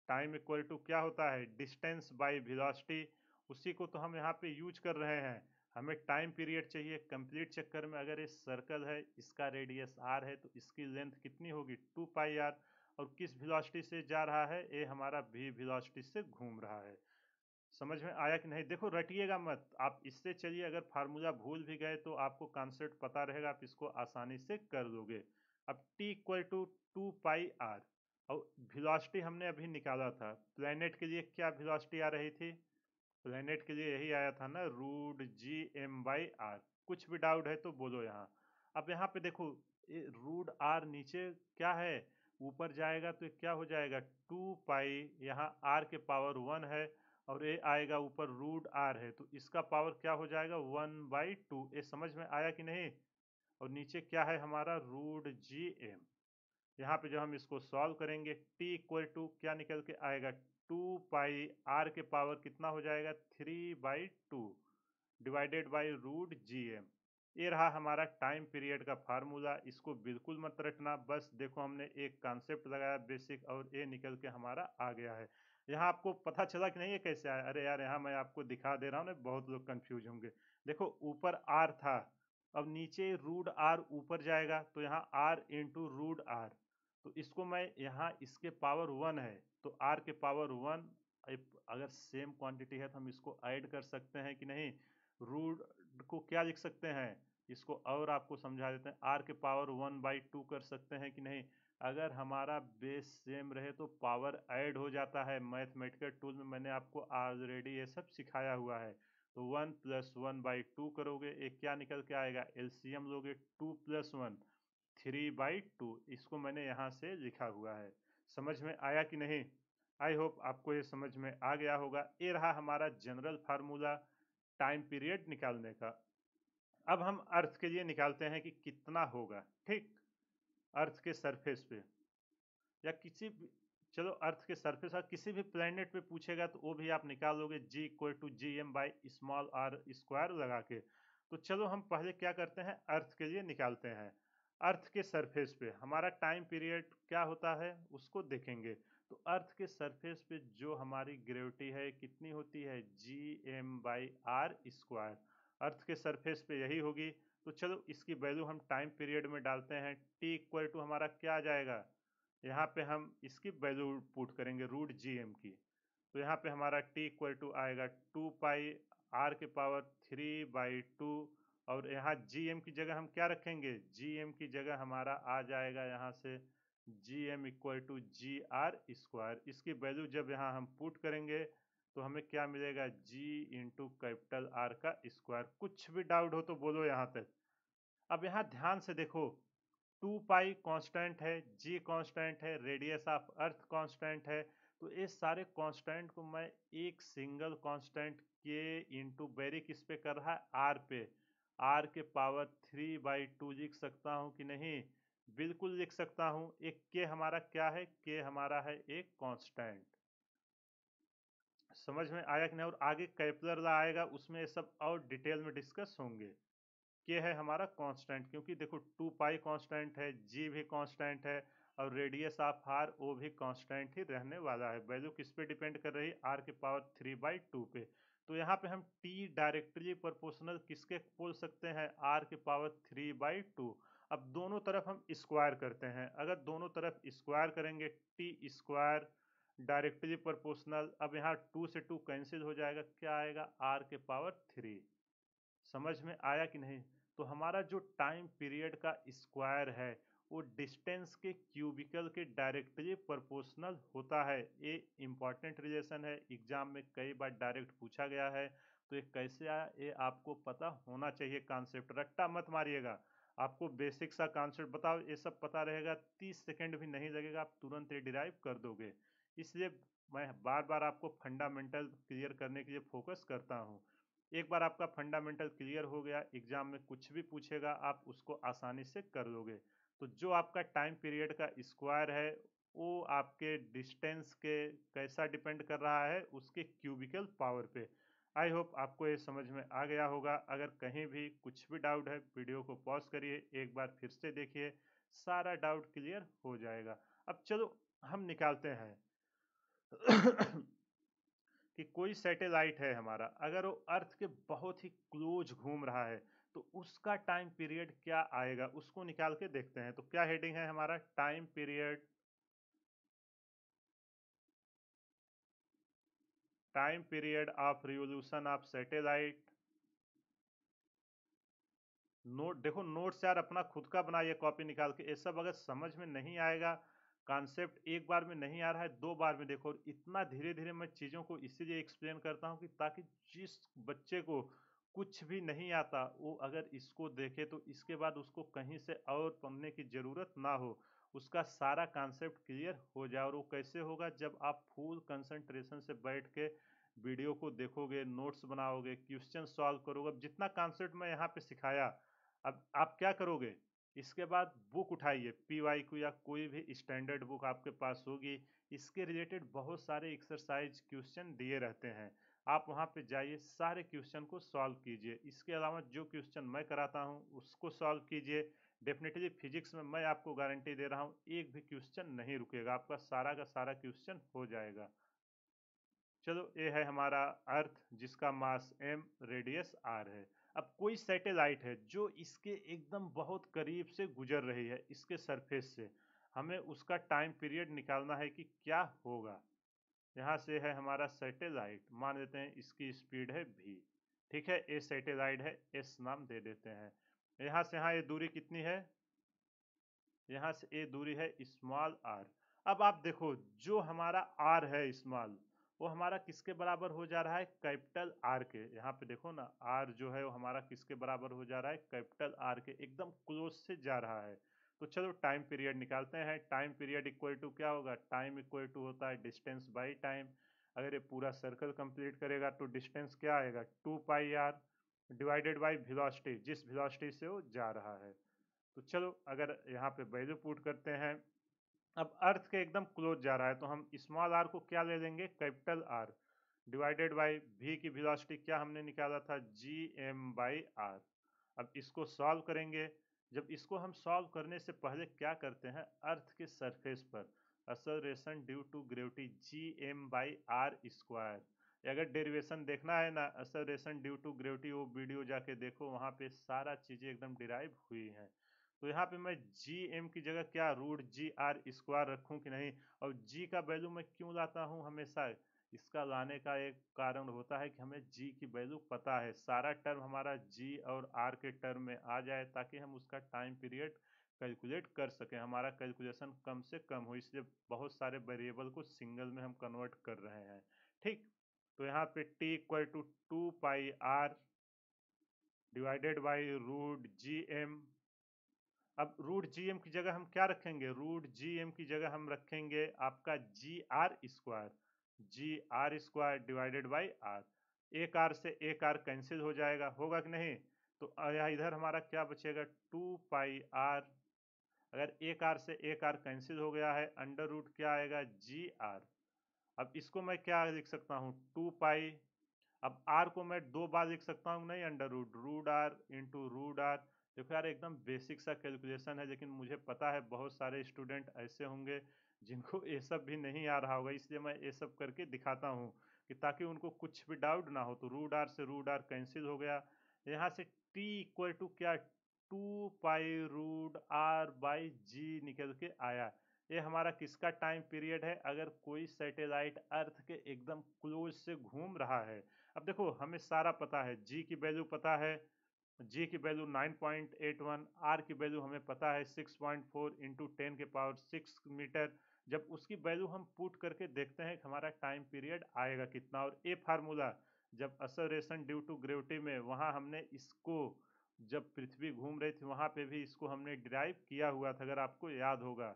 टाइम इक्वल टू क्या होता है, डिस्टेंस बाय वेलोसिटी। उसी को तो हम यहाँ पे यूज कर रहे हैं। हमें टाइम पीरियड चाहिए कंप्लीट चक्कर में। अगर ये सर्कल है, इसका रेडियस r है, तो इसकी लेंथ कितनी होगी, 2πr। और किस वेलोसिटी से जा रहा है, ये हमारा v वेलोसिटी से घूम रहा है। समझ में आया कि नहीं? देखो रटिएगा मत, आप इससे चलिए। अगर फार्मूला भूल भी गए तो आपको कॉन्सेप्ट पता रहेगा, आप इसको आसानी से कर लोगे। अब t इक्वल टू 2πr, और वेलोसिटी हमने अभी निकाला था। प्लेनेट के लिए क्या वेलोसिटी आ रही थी, प्लेनेट के लिए यही आया था ना, √g m/r। कुछ भी डाउट है तो बोलो यहाँ। अब यहाँ पे देखो, ये √r नीचे क्या है, ऊपर जाएगा तो ये क्या हो जाएगा, 2π, यहाँ r के पावर 1 है, और ये आएगा ऊपर √r है, तो इसका पावर क्या हो जाएगा, 1/2। ये समझ में आया कि नहीं? और नीचे क्या है हमारा, √gm। यहाँ पे जब हम इसको सॉल्व करेंगे, t इक्वल टू क्या निकल के आएगा, 2πr के पावर कितना हो जाएगा, 3/2 डिवाइडेड बाई √gm। ये रहा हमारा टाइम पीरियड का फार्मूला। इसको बिल्कुल मत रटना, बस देखो हमने एक कॉन्सेप्ट लगाया बेसिक, और ये निकल के हमारा आ गया है। यहाँ आपको पता चला कि नहीं ये कैसे आया? अरे यार, यहाँ मैं आपको दिखा दे रहा हूँ ना, बहुत लोग कंफ्यूज होंगे। देखो ऊपर r था, अब नीचे √r ऊपर जाएगा तो यहाँ r इंटू √r। तो इसको मैं यहाँ, इसके पावर 1 है तो r के पावर 1। अगर सेम क्वांटिटी है तो हम इसको ऐड कर सकते हैं कि नहीं, रूट को क्या लिख सकते हैं, इसको और आपको समझा देते हैं, r के पावर 1/2 कर सकते हैं कि नहीं। अगर हमारा बेस सेम रहे तो पावर ऐड हो जाता है। मैथमेटिकल टूल में मैंने आपको ऑलरेडी ये सब सिखाया हुआ है। तो 1 + 1/2 करोगे, एक क्या निकल के आएगा, एलसीएम लोगे, 2 + 1 3/2। इसको मैंने यहाँ से लिखा हुआ है। समझ में आया कि नहीं? आई होप आपको ये समझ में आ गया होगा। ये रहा हमारा जनरल फार्मूला टाइम पीरियड निकालने का। अब हम अर्थ के लिए निकालते हैं कि कितना होगा। ठीक, अर्थ के सरफेस पे या किसी भी, चलो अर्थ के सरफेस और किसी भी प्लेनेट पे पूछेगा तो वो भी आप निकाल लोगे, g = gm/r² लगा के। तो चलो हम पहले क्या करते हैं, अर्थ के लिए निकालते हैं। अर्थ के सरफेस पे हमारा टाइम पीरियड क्या होता है उसको देखेंगे। तो अर्थ के सरफेस पे जो हमारी ग्रेविटी है कितनी होती है, gm/r²। अर्थ के सरफेस पे यही होगी। तो चलो इसकी वैल्यू हम टाइम पीरियड में डालते हैं। t इक्वल टू हमारा क्या आ जाएगा, यहाँ पे हम इसकी वैल्यू पुट करेंगे √gm की। तो यहाँ पे हमारा t इक्वल टू आएगा 2πr के पावर 3/2। और यहाँ gm की जगह हम क्या रखेंगे, gm की जगह हमारा आ जाएगा यहाँ से gm इक्वल टू gr²। इसकी वैल्यू जब यहाँ हम पुट करेंगे तो हमें क्या मिलेगा, g इंटू कैपिटल R का स्क्वायर। कुछ भी डाउट हो तो बोलो यहाँ तक। अब यहाँ ध्यान से देखो, 2π कांस्टेंट है, g कांस्टेंट है, रेडियस ऑफ अर्थ कांस्टेंट है। तो ये सारे कांस्टेंट को मैं एक सिंगल कांस्टेंट के इंटू वेरी किस पे कर रहा है, r पे। आर के पावर 3/2 लिख सकता हूँ कि नहीं? बिल्कुल लिख सकता हूँ। एक के हमारा क्या है? के हमारा है एक कांस्टेंट। समझ में आया कि नहीं? और आगे कैपिटल आएगा, उसमें ये सब और डिटेल में डिस्कस होंगे। के है हमारा कांस्टेंट, क्योंकि देखो 2 पाई कांस्टेंट है, जी भी कांस्टेंट है, और रेडियस ऑफ आर वो भी कांस्टेंट ही रहने वाला है। वैल्यू किस पे डिपेंड कर रही है? आर के पावर 3/2 पे। तो यहाँ पे हम टी डायरेक्टली प्रोपोर्शनल किसके बोल सकते हैं? आर के पावर 3/2। अब दोनों तरफ हम स्क्वायर करते हैं। अगर दोनों तरफ स्क्वायर करेंगे, टी स्क्वायर डायरेक्टली प्रोपोर्शनल, अब यहाँ 2 से 2 कैंसिल हो जाएगा, क्या आएगा? आर के पावर 3। समझ में आया कि नहीं? तो हमारा जो टाइम पीरियड का स्क्वायर है वो डिस्टेंस के क्यूबिकल के डायरेक्टली प्रोपोर्शनल होता है। ये इंपॉर्टेंट रिलेशन है, एग्जाम में कई बार डायरेक्ट पूछा गया है। तो ये कैसे आया ये आपको पता होना चाहिए। कॉन्सेप्ट रट्टा मत मारिएगा, आपको बेसिक सा कॉन्सेप्ट बताओ, ये सब पता रहेगा, 30 सेकेंड भी नहीं लगेगा, आप तुरंत ये डिराइव कर दोगे। इसलिए मैं बार बार आपको फंडामेंटल क्लियर करने के लिए फोकस करता हूँ। एक बार आपका फंडामेंटल क्लियर हो गया, एग्जाम में कुछ भी पूछेगा आप उसको आसानी से कर लोगे। तो जो आपका टाइम पीरियड का स्क्वायर है वो आपके डिस्टेंस के कैसा डिपेंड कर रहा है? उसके क्यूबिकल पावर पे। आई होप आपको ये समझ में आ गया होगा। अगर कहीं भी कुछ भी डाउट है, वीडियो को पॉज करिए, एक बार फिर से देखिए, सारा डाउट क्लियर हो जाएगा। अब चलो हम निकालते हैं कि कोई सैटेलाइट है हमारा, अगर वो अर्थ के बहुत ही क्लोज घूम रहा है तो उसका टाइम पीरियड क्या आएगा, उसको निकाल के देखते हैं। तो क्या हेडिंग है हमारा? Time period, time period of revolution of satellite. Note देखो, नोट्स यार अपना खुद का बनाइए कॉपी निकाल के। ये सब अगर समझ में नहीं आएगा, कॉन्सेप्ट एक बार में नहीं आ रहा है, 2 बार में देखो। और इतना धीरे धीरे मैं चीज़ों को इसीलिए एक्सप्लेन करता हूँ कि ताकि जिस बच्चे को कुछ भी नहीं आता वो अगर इसको देखे तो इसके बाद उसको कहीं से और पढ़ने की ज़रूरत ना हो, उसका सारा कॉन्सेप्ट क्लियर हो जाए। और वो कैसे होगा? जब आप फुल कंसंट्रेशन से बैठ के वीडियो को देखोगे, नोट्स बनाओगे, क्वेश्चन सॉल्व करोगे। अब जितना कॉन्सेप्ट मैं यहाँ पे सिखाया, अब आप क्या करोगे? इसके बाद बुक उठाइए, PYQ या कोई भी स्टैंडर्ड बुक आपके पास होगी, इसके रिलेटेड बहुत सारे एक्सरसाइज क्वेश्चन दिए रहते हैं। आप वहाँ पे जाइए, सारे क्वेश्चन को सॉल्व कीजिए। इसके अलावा जो क्वेश्चन मैं कराता हूँ उसको सॉल्व कीजिए। डेफिनेटली फिजिक्स में मैं आपको गारंटी दे रहा हूँ एक भी क्वेश्चन नहीं रुकेगा, आपका सारा का सारा क्वेश्चन हो जाएगा। चलो, ये है हमारा अर्थ जिसका मास m, रेडियस r है। अब कोई सैटेलाइट है जो इसके एकदम बहुत करीब से गुजर रही है, इसके सरफेस से, हमें उसका टाइम पीरियड निकालना है कि क्या होगा। यहाँ से है हमारा सैटेलाइट, मान लेते हैं इसकी स्पीड है v, ठीक है, ये सैटेलाइट है, s नाम दे देते हैं। यहाँ से यहाँ ये दूरी कितनी है? यहाँ से ये दूरी है स्मॉल r। अब आप देखो, जो हमारा r है स्मॉल, वो हमारा किसके बराबर हो जा रहा है? कैपिटल R के। यहाँ पे देखो ना, R जो है वो हमारा किसके बराबर हो जा रहा है? कैपिटल R के, एकदम क्लोज से जा रहा है। तो चलो टाइम पीरियड निकालते हैं। टाइम पीरियड इक्वल टू क्या होगा? टाइम इक्वल टू होता है डिस्टेंस बाई टाइम। अगर ये पूरा सर्कल कंप्लीट करेगा तो डिस्टेंस क्या आएगा? 2πr डिवाइडेड बाई वेलोसिटी, जिस वेलोसिटी से वो जा रहा है। तो चलो अगर यहाँ पे वैल्यू पुट करते हैं, अब अर्थ के एकदम क्लोज जा रहा है तो हम स्मॉल r को क्या ले लेंगे? Capital R divided by v की वेलोसिटी क्या हमने निकाला था? gm/r। अब इसको सॉल्व करेंगे। जब इसको हम सॉल्व करने से पहले क्या करते हैं? अर्थ के सरफेस पर acceleration due to gravity gm/r²। अगर डेरिवेशन देखना है ना एक्सेलरेशन ड्यू टू ग्रेविटी, वो वीडियो जाके देखो, वहाँ पे सारा चीज़ें एकदम डिराइव हुई हैं। तो यहाँ पे मैं gm की जगह क्या √gr² रखूँ कि नहीं? और g का वैल्यू मैं क्यों लाता हूँ हमेशा? इसका लाने का एक कारण होता है कि हमें g की वैल्यू पता है, सारा टर्म हमारा g और r के टर्म में आ जाए ताकि हम उसका टाइम पीरियड कैलकुलेट कर सकें, हमारा कैलकुलेशन कम से कम हो। इसलिए बहुत सारे वेरिएबल को सिंगल में हम कन्वर्ट कर रहे हैं, ठीक। तो यहाँ पे t equal to 2πr divided by √gm। अब √gm की जगह हम क्या रखेंगे? √gm की जगह हम रखेंगे आपका gr² डिवाइडेड बाई r। एक r से एक r कैंसिल हो जाएगा, होगा कि नहीं? तो यहाँ इधर हमारा क्या बचेगा, 2 पाई आर। अगर एक आर से एक आर कैंसिल हो गया है, अंडर रूट क्या आएगा, जी आर। अब इसको मैं क्या लिख सकता हूँ, 2 पाई। अब आर को मैं दो बार लिख सकता हूँ नहीं, under root, root R into root R. देखो यार एकदम बेसिक सा कैलकुलेशन है, लेकिन मुझे पता है बहुत सारे स्टूडेंट ऐसे होंगे जिनको ये सब भी नहीं आ रहा होगा, इसलिए मैं ये सब करके दिखाता हूँ कि ताकि उनको कुछ भी डाउट ना हो। तो रूट आर से रूट आर कैंसिल हो गया, यहाँ से टी इक्वल टू क्या, 2 पाई रूट आर बाई जी निकल के आया। ये हमारा किसका टाइम पीरियड है, अगर कोई सैटेलाइट अर्थ के एकदम क्लोज से घूम रहा है। अब देखो हमें सारा पता है, जी की वैल्यू पता है, जी की वैल्यू 9.81, आर की वैल्यू हमें पता है 6.4 इंटू 10⁶मीटर। जब उसकी वैल्यू हम पुट करके देखते हैं कि हमारा टाइम पीरियड आएगा कितना, और ये फार्मूला जब असलेशन ड्यू टू ग्रेविटी में, वहाँ हमने इसको, जब पृथ्वी घूम रही थी वहाँ पे भी इसको हमने डिराइव किया हुआ था, अगर आपको याद होगा।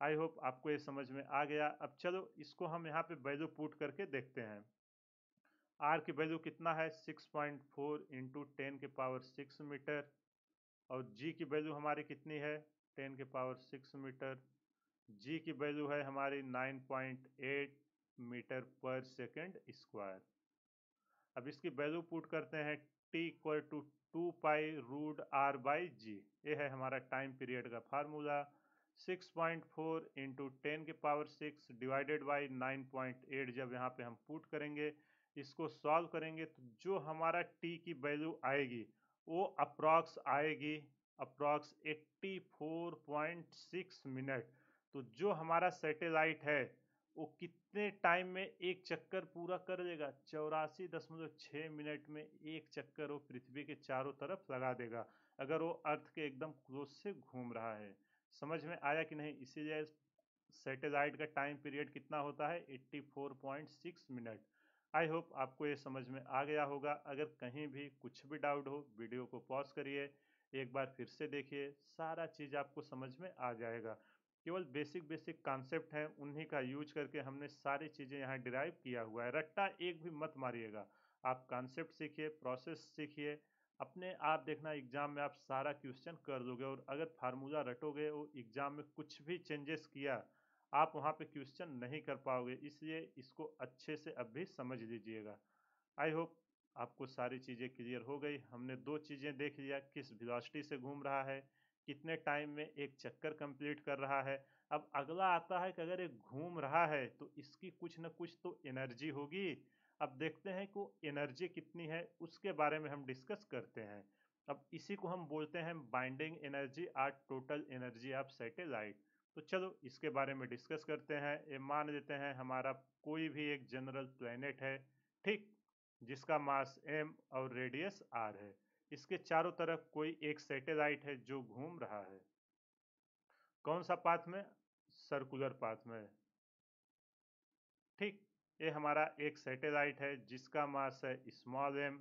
आई होप आपको ये समझ में आ गया। अब चलो इसको हम यहाँ पे वैल्यू पुट करके देखते हैं। आर की वैल्यू कितना है, 6.4 इंटू 10⁶मीटर, और जी की वैल्यू हमारी कितनी है, 10⁶मीटर। जी की वैल्यू है हमारी 9.8 मीटर पर सेकेंड स्क्वायर। अब इसकी वैल्यू पुट करते हैं, T equal to 2 pi root R by G. ये है हमारा टाइम पीरियड का फार्मूला। 6.4 इंटू 10⁶ डिवाइडेड बाई 9.8, जब यहाँ पे हम पुट करेंगे, इसको सॉल्व करेंगे, तो जो हमारा टी की वैल्यू आएगी वो अप्रॉक्स आएगी, अप्रॉक्स 84.6 मिनट। तो जो हमारा सैटेलाइट है वो कितने टाइम में एक चक्कर पूरा कर देगा, 84.6 मिनट में एक चक्कर वो पृथ्वी के चारों तरफ लगा देगा, अगर वो अर्थ के एकदम क्लोज से घूम रहा है। समझ में आया कि नहीं, इसीलिए सैटेलाइट का टाइम पीरियड कितना होता है, 84.6 मिनट। आई होप आपको ये समझ में आ गया होगा। अगर कहीं भी कुछ भी डाउट हो, वीडियो को पॉज करिए, एक बार फिर से देखिए, सारा चीज़ आपको समझ में आ जाएगा। केवल बेसिक बेसिक कॉन्सेप्ट हैं, उन्हीं का यूज करके हमने सारी चीज़ें यहाँ डिराइव किया हुआ है। रट्टा एक भी मत मारिएगा, आप कॉन्सेप्ट सीखिए, प्रोसेस सीखिए, अपने आप देखना एग्जाम में आप सारा क्वेश्चन कर दोगे। और अगर फार्मूला रटोगे, वो एग्जाम में कुछ भी चेंजेस किया, आप वहाँ पे क्वेश्चन नहीं कर पाओगे, इसलिए इसको अच्छे से अब भी समझ लीजिएगा। आई होप आपको सारी चीज़ें क्लियर हो गई। हमने दो चीज़ें देख लिया, किस वेलोसिटी से घूम रहा है, कितने टाइम में एक चक्कर कंप्लीट कर रहा है। अब अगला आता है कि अगर ये घूम रहा है तो इसकी कुछ न कुछ तो एनर्जी होगी। अब देखते हैं कि वो एनर्जी कितनी है, उसके बारे में हम डिस्कस करते हैं। अब इसी को हम बोलते हैं बाइंडिंग एनर्जी और टोटल एनर्जी ऑफ सैटेलाइट। तो चलो इसके बारे में डिस्कस करते हैं। ये मान लेते हैं हमारा कोई भी एक जनरल प्लेनेट है, ठीक, जिसका मास m और रेडियस r है। इसके चारों तरफ कोई एक सैटेलाइट है जो घूम रहा है। कौन सा पाथ में, सर्कुलर पाथ में, ठीक। ये हमारा एक सैटेलाइट है जिसका मास है स्मॉल m,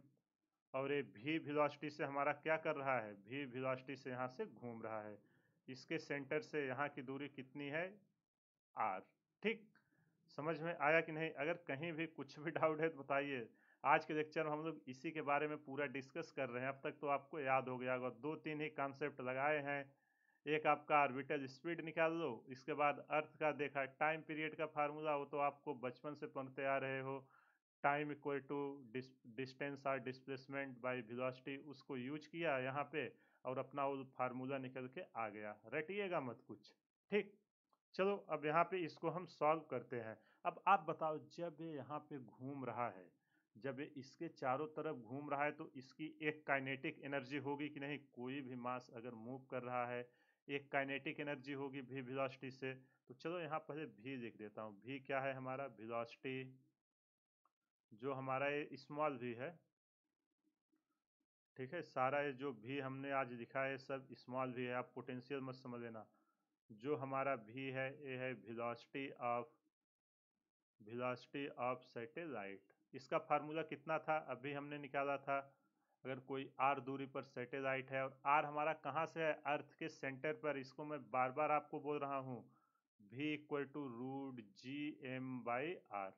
और ये v वेलोसिटी से हमारा क्या कर रहा है, v वेलोसिटी से यहाँ से घूम रहा है। इसके सेंटर से यहाँ की दूरी कितनी है, r, ठीक। समझ में आया कि नहीं, अगर कहीं भी कुछ भी डाउट है तो बताइए। आज के लेक्चर में हम लोग इसी के बारे में पूरा डिस्कस कर रहे हैं। अब तक तो आपको याद हो गया होगा, दो तीन ही कॉन्सेप्ट लगाए हैं। एक आपका ऑर्बिटल स्पीड निकाल लो, इसके बाद अर्थ का देखा, टाइम पीरियड का फार्मूला वो तो आपको बचपन से पढ़ते आ रहे हो, टाइम इक्वल टू डिस्टेंस और डिस्प्लेसमेंट बाय वेलोसिटी, उसको यूज किया यहाँ पे, और अपना वो फार्मूला निकल के आ गया। रटिएगा मत कुछ, ठीक। चलो अब यहाँ पे इसको हम सॉल्व करते हैं। अब आप बताओ, जब ये यहाँ पे घूम रहा है, जब ये इसके चारों तरफ घूम रहा है, तो इसकी एक काइनेटिक एनर्जी होगी कि नहीं, कोई भी मास अगर मूव कर रहा है, एक काइनेटिक एनर्जी होगी v वेलोसिटी से। तो चलो यहाँ पहले v लिख देता हूँ। v क्या है हमारा, वेलोसिटी, जो हमारा ये स्मॉल v है, ठीक है। सारा ये जो v हमने आज लिखा है सब स्मॉल v है, आप पोटेंशियल मत समझ लेना। जो हमारा v है ये है वेलोसिटी ऑफ सैटेलाइट। इसका फार्मूला कितना था, अभी हमने निकाला था। अगर कोई r दूरी पर सैटेलाइट है, और r हमारा कहाँ से है, अर्थ के सेंटर पर, इसको मैं बार बार आपको बोल रहा हूँ, v equal to root G M by R.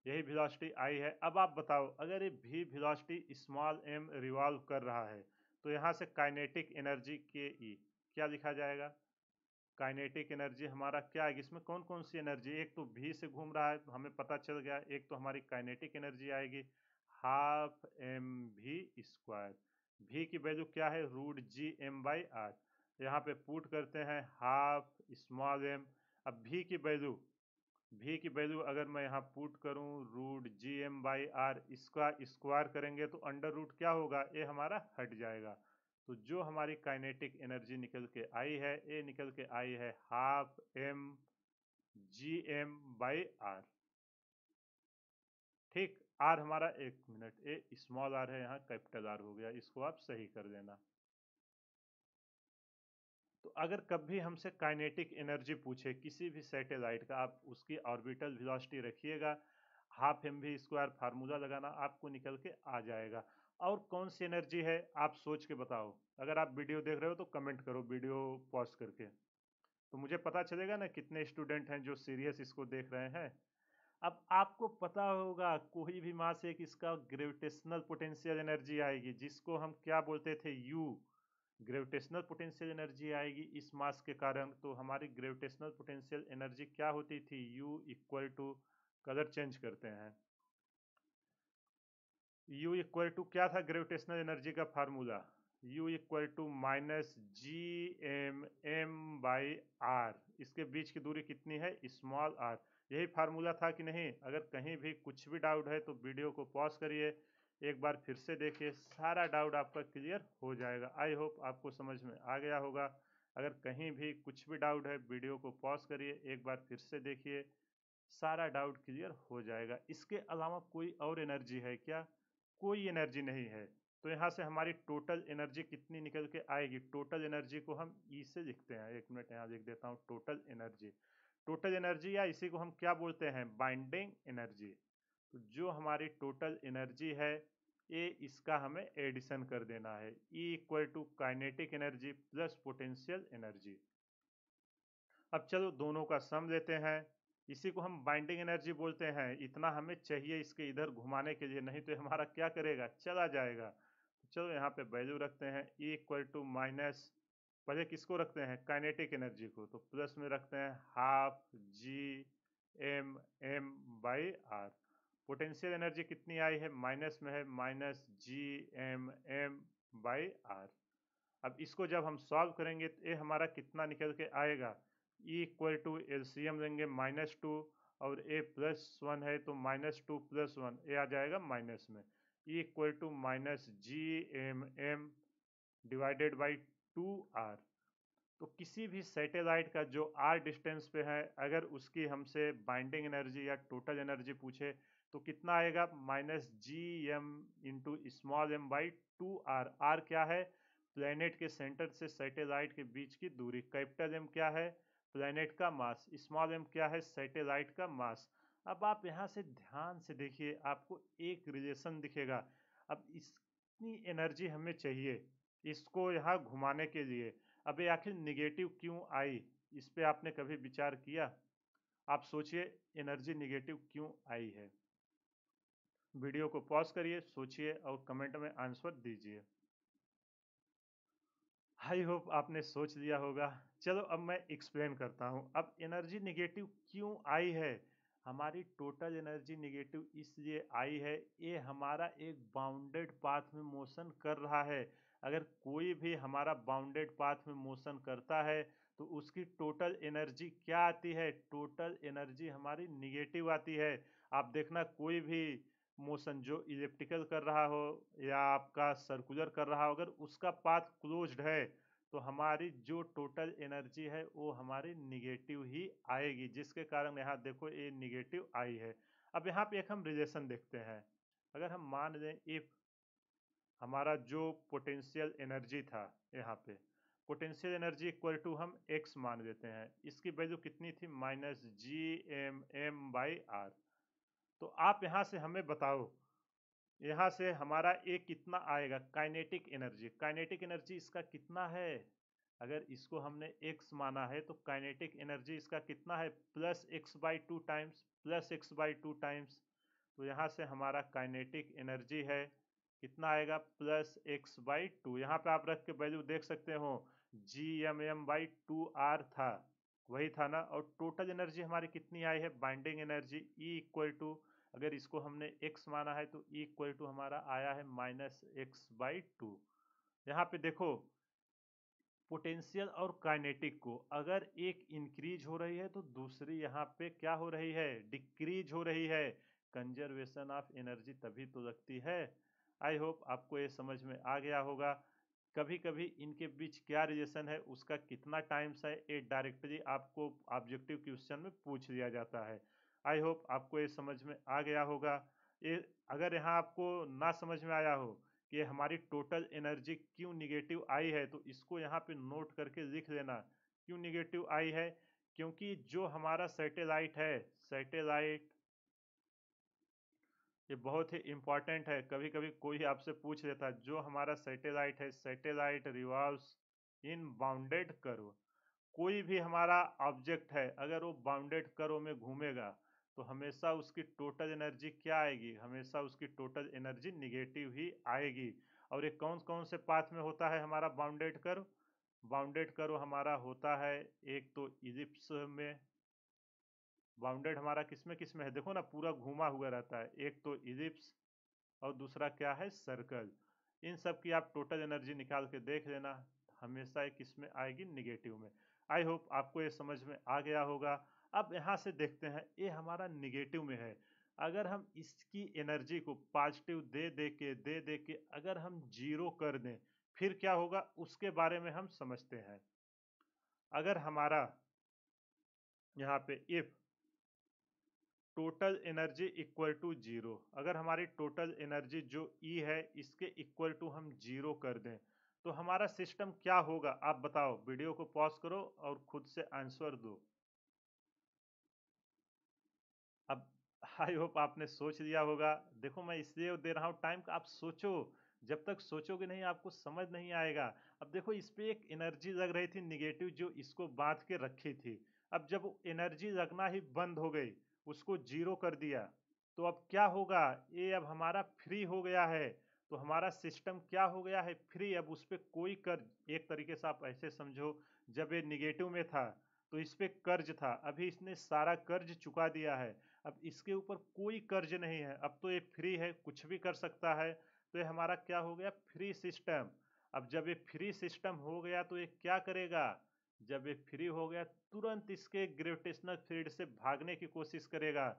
यही वेलोसिटी आई है। अब आप बताओ, अगर ये v velocity small m revolve कर रहा है तो यहाँ से काइनेटिक एनर्जी के ई क्या लिखा जाएगा? काइनेटिक एनर्जी हमारा क्या आएगी? इसमें कौन कौन सी एनर्जी, एक तो v से घूम रहा है तो हमें पता चल गया, एक तो हमारी काइनेटिक एनर्जी आएगी half M V square. v की वैल्यू क्या है? Root G M by R. यहाँ पे पुट करते हैं हाफ स्मॉल एम। अब v की वैल्यू अगर मैं यहाँ पुट करूँ root G M by R, इसका स्क्वायर करेंगे तो अंडर रूट क्या होगा? ये हमारा हट जाएगा। तो जो हमारी काइनेटिक एनर्जी निकल के आई है, ये निकल के आई है half M G M by R. ठीक, आर हमारा, एक मिनट, ए स्मॉल आर है, यहाँ कैपिटल आर हो गया, इसको आप सही कर देना। तो अगर कभी हमसे काइनेटिक एनर्जी पूछे किसी भी सैटेलाइट का, आप उसकी ऑर्बिटल वेलोसिटी रखिएगा, half M V square formula लगाना, आपको निकल के आ जाएगा। और कौन सी एनर्जी है आप सोच के बताओ। अगर आप वीडियो देख रहे हो तो कमेंट करो वीडियो पॉज करके, तो मुझे पता चलेगा ना कितने स्टूडेंट हैं जो सीरियस इसको देख रहे हैं। अब आपको पता होगा कोई भी मास एक इसका ग्रेविटेशनल पोटेंशियल एनर्जी आएगी, जिसको हम क्या बोलते थे? यू। ग्रेविटेशनल पोटेंशियल एनर्जी आएगी इस मास के कारण, तो हमारी ग्रेविटेशनल पोटेंशियल एनर्जी क्या होती थी? U equal to, colour change करते हैं, U इक्वल टू क्या था ग्रेविटेशनल एनर्जी का formula? U equal to minus G M M by R. इसके बीच की दूरी कितनी है? Small are. यही फार्मूला था कि नहीं? अगर कहीं भी कुछ भी डाउट है तो वीडियो को पॉज करिए, एक बार फिर से देखिए, सारा डाउट आपका क्लियर हो जाएगा। आई होप आपको समझ में आ गया होगा। अगर कहीं भी कुछ भी डाउट है, वीडियो को पॉज करिए, एक बार फिर से देखिए, सारा डाउट क्लियर हो जाएगा। इसके अलावा कोई और एनर्जी है क्या? कोई एनर्जी नहीं है। तो यहाँ से हमारी टोटल एनर्जी कितनी निकल के आएगी? टोटल एनर्जी को हम ई से लिखते हैं, एक मिनट यहाँ लिख देता हूँ, टोटल एनर्जी। टोटल एनर्जी, या इसी को हम क्या बोलते हैं? Binding energy. तो जो हमारी टोटल एनर्जी है, ये इसका हमें एडिशन कर देना है, E equal to kinetic energy plus potential energy. अब चलो दोनों का सम लेते हैं, इसी को हम बाइंडिंग एनर्जी बोलते हैं। इतना हमें चाहिए इसके इधर घुमाने के लिए, नहीं तो हमारा क्या करेगा? चला जाएगा। तो चलो यहाँ पे वैल्यू रखते हैं, ई इक्वल टू माइनस, पहले किसको रखते हैं? काइनेटिक एनर्जी को, तो प्लस में रखते हैं half G M M by R. Potential energy कितनी आई है? माइनस में है, minus G M M by R. अब इसको जब हम सॉल्व करेंगे तो ये हमारा कितना निकल के आएगा? ई इक्वल टू एलसीएम लेंगे -2, और ए प्लस वन है तो -2 + 1, ये आ जाएगा माइनस में। E equal to minus G M M divided by 2r। तो किसी भी सैटेलाइट का जो r डिस्टेंस पे है, अगर उसकी हमसे बाइंडिंग एनर्जी या टोटल एनर्जी पूछे तो कितना आएगा? -gm into small m by 2r। r क्या है? प्लेनेट के सेंटर से सैटेलाइट के बीच की दूरी। कैपिटल M क्या है? प्लेनेट का मास। स्मॉल m क्या है? सैटेलाइट का मास। अब आप यहाँ से ध्यान से देखिए, आपको एक रिलेशन दिखेगा। अब इतनी एनर्जी हमें चाहिए इसको यहाँ घुमाने के लिए, अब ये आखिर निगेटिव क्यों आई? इस पे आपने कभी विचार किया? आप सोचिए एनर्जी निगेटिव क्यों आई है। वीडियो को पॉज करिए, सोचिए और कमेंट में आंसर दीजिए। आई होप आपने सोच लिया होगा। चलो अब मैं एक्सप्लेन करता हूँ। अब एनर्जी निगेटिव क्यों आई है? हमारी टोटल एनर्जी निगेटिव इसलिए आई है, ये हमारा एक बाउंडेड पाथ में मोशन कर रहा है। अगर कोई भी हमारा बाउंडेड पाथ में मोशन करता है तो उसकी टोटल एनर्जी क्या आती है? टोटल एनर्जी हमारी निगेटिव आती है। आप देखना कोई भी मोशन जो इलिप्टिकल कर रहा हो या आपका सर्कुलर कर रहा हो, अगर उसका पाथ क्लोज्ड है तो हमारी जो टोटल एनर्जी है वो हमारी निगेटिव ही आएगी, जिसके कारण यहाँ देखो ये निगेटिव आई है। अब यहाँ पे एक हम रिलेशन देखते हैं। अगर हम मान लें इफ हमारा जो पोटेंशियल एनर्जी था, यहाँ पे पोटेंशियल एनर्जी इक्वल टू हम x मान लेते हैं, इसकी वैल्यू कितनी थी? -gm/m/r। तो आप यहाँ से हमें बताओ, यहाँ से हमारा ए कितना आएगा? Kinetic energy. काइनेटिक एनर्जी इसका कितना है? अगर इसको हमने x माना है तो काइनेटिक एनर्जी इसका कितना है? +x/2 times, +x/2 times. तो यहाँ से हमारा काइनेटिक एनर्जी है कितना आएगा, प्लस x/2। यहाँ पे आप रख के वैल्यू देख सकते हो, Gmm/2r था, वही था ना। और टोटल एनर्जी हमारी कितनी आई है, binding energy E equal to, अगर इसको हमने x माना है तो E इक्वल टू हमारा आया है -x/2। यहाँ पे देखो पोटेंशियल और काइनेटिक को, अगर एक इंक्रीज हो रही है तो दूसरी यहाँ पे क्या हो रही है, डिक्रीज हो रही है। कंजर्वेशन ऑफ एनर्जी तभी तो लगती है। आई होप आपको ये समझ में आ गया होगा। कभी कभी इनके बीच क्या रिलेशन है, उसका कितना टाइम्स है, ये डायरेक्टली आपको ऑब्जेक्टिव क्वेश्चन में पूछ लिया जाता है। आई होप आपको ये समझ में आ गया होगा। ये अगर यहाँ आपको ना समझ में आया हो कि हमारी टोटल एनर्जी क्यों निगेटिव आई है, तो इसको यहाँ पे नोट करके लिख लेना, क्यों निगेटिव आई है। क्योंकि जो हमारा सैटेलाइट है, सैटेलाइट ये बहुत ही इंपॉर्टेंट है, कभी कभी कोई आपसे पूछ लेता है, जो हमारा सैटेलाइट है, सैटेलाइट रिवॉल्व्स इन बाउंडेड कर्व। कोई भी हमारा ऑब्जेक्ट है अगर वो बाउंडेड कर्व में घूमेगा तो हमेशा उसकी टोटल एनर्जी क्या आएगी, हमेशा उसकी टोटल एनर्जी निगेटिव ही आएगी। और ये कौन कौन से पाथ में होता है हमारा बाउंडेड कर्व, बाउंडेड कर्व हमारा होता है एक तो इलिप्स में, बाउंडेड हमारा किस में है, देखो ना पूरा घूमा हुआ रहता है, एक तो इलिप्स और दूसरा क्या है, सर्कल। इन सब की आप टोटल एनर्जी निकाल के देख लेना, हमेशा ये किस में आएगी, निगेटिव में। आई होप आपको ये समझ में आ गया होगा। अब यहाँ से देखते हैं, ये हमारा निगेटिव में है, अगर हम इसकी एनर्जी को पॉजिटिव दे दे के अगर हम जीरो कर दें फिर क्या होगा, उसके बारे में हम समझते हैं। अगर हमारा यहाँ पे if total energy equal to zero, अगर हमारी टोटल एनर्जी जो ई है इसके इक्वल टू हम जीरो कर दें तो हमारा सिस्टम क्या होगा, आप बताओ। वीडियो को पॉज करो और खुद से आंसर दो। अब आई होप आपने सोच लिया होगा। देखो मैं इसलिए दे रहा हूँ टाइम का, आप सोचो, जब तक सोचोगे नहीं आपको समझ नहीं आएगा। अब देखो इस पे एक एनर्जी लग रही थी निगेटिव जो इसको बांध के रखी थी, अब जब एनर्जी लगना ही बंद हो गई, उसको जीरो कर दिया, तो अब क्या होगा, ये अब हमारा फ्री हो गया है। तो हमारा सिस्टम क्या हो गया है, फ्री। अब उस पर कोई कर्ज, एक तरीके से आप ऐसे समझो, जब ये निगेटिव में था तो इस पे कर्ज था, अभी इसने सारा कर्ज चुका दिया है, अब इसके ऊपर कोई कर्ज नहीं है, अब तो ये फ्री है, कुछ भी कर सकता है। तो ये हमारा क्या हो गया, फ्री सिस्टम। अब जब ये फ्री सिस्टम हो गया तो ये क्या करेगा, जब ये फ्री हो गया तुरंत इसके ग्रेविटेशनल फील्ड से भागने की कोशिश करेगा,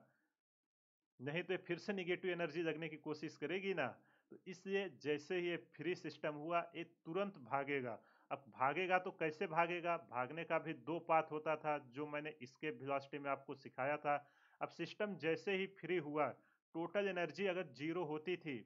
नहीं तो ये फिर से निगेटिव एनर्जी लगने की कोशिश करेगी ना। तो इसलिए जैसे ही ये फ्री सिस्टम हुआ ये तुरंत भागेगा। अब भागेगा तो कैसे भागेगा, भागने का भी दो पाथ होता था जो मैंने इसके वेलोसिटी में आपको सिखाया था। अब सिस्टम जैसे ही फ्री हुआ, टोटल एनर्जी अगर जीरो होती थी,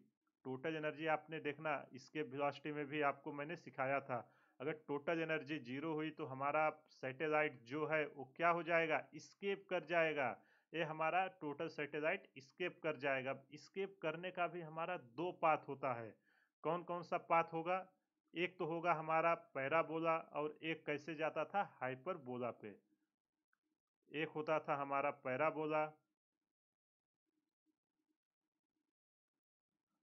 टोटल एनर्जी आपने देखना इसके वेलोसिटी में भी आपको मैंने सिखाया था, अगर टोटल एनर्जी जीरो हुई तो हमारा सैटेलाइट जो है वो क्या हो जाएगा, स्केप कर जाएगा। ये हमारा टोटल सैटेलाइट स्केप कर जाएगा। स्केप करने का भी हमारा दो पाथ होता है, कौन कौन सा पाथ होगा, एक तो होगा हमारा पैराबोला और एक कैसे जाता था, हाइपरबोला पे। एक होता था हमारा पैराबोला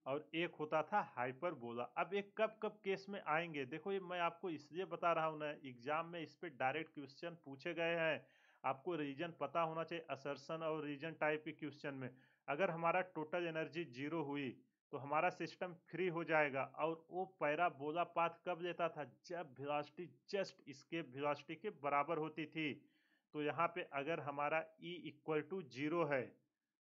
और एक होता था हाइपरबोला। अब ये कब कब केस में आएंगे, देखो ये मैं आपको इसलिए बता रहा हूँ ना, एग्जाम में इस पे डायरेक्ट क्वेश्चन पूछे गए हैं, आपको रीजन पता होना चाहिए असर्शन और रीजन टाइप के क्वेश्चन में। अगर हमारा टोटल एनर्जी जीरो हुई तो हमारा सिस्टम फ्री हो जाएगा, और वो पैराबोला पाथ कब लेता था, जब वेलोसिटी जस्ट इसके वेलोसिटी के बराबर होती थी। तो यहाँ पे अगर हमारा E इक्वल टू जीरो है,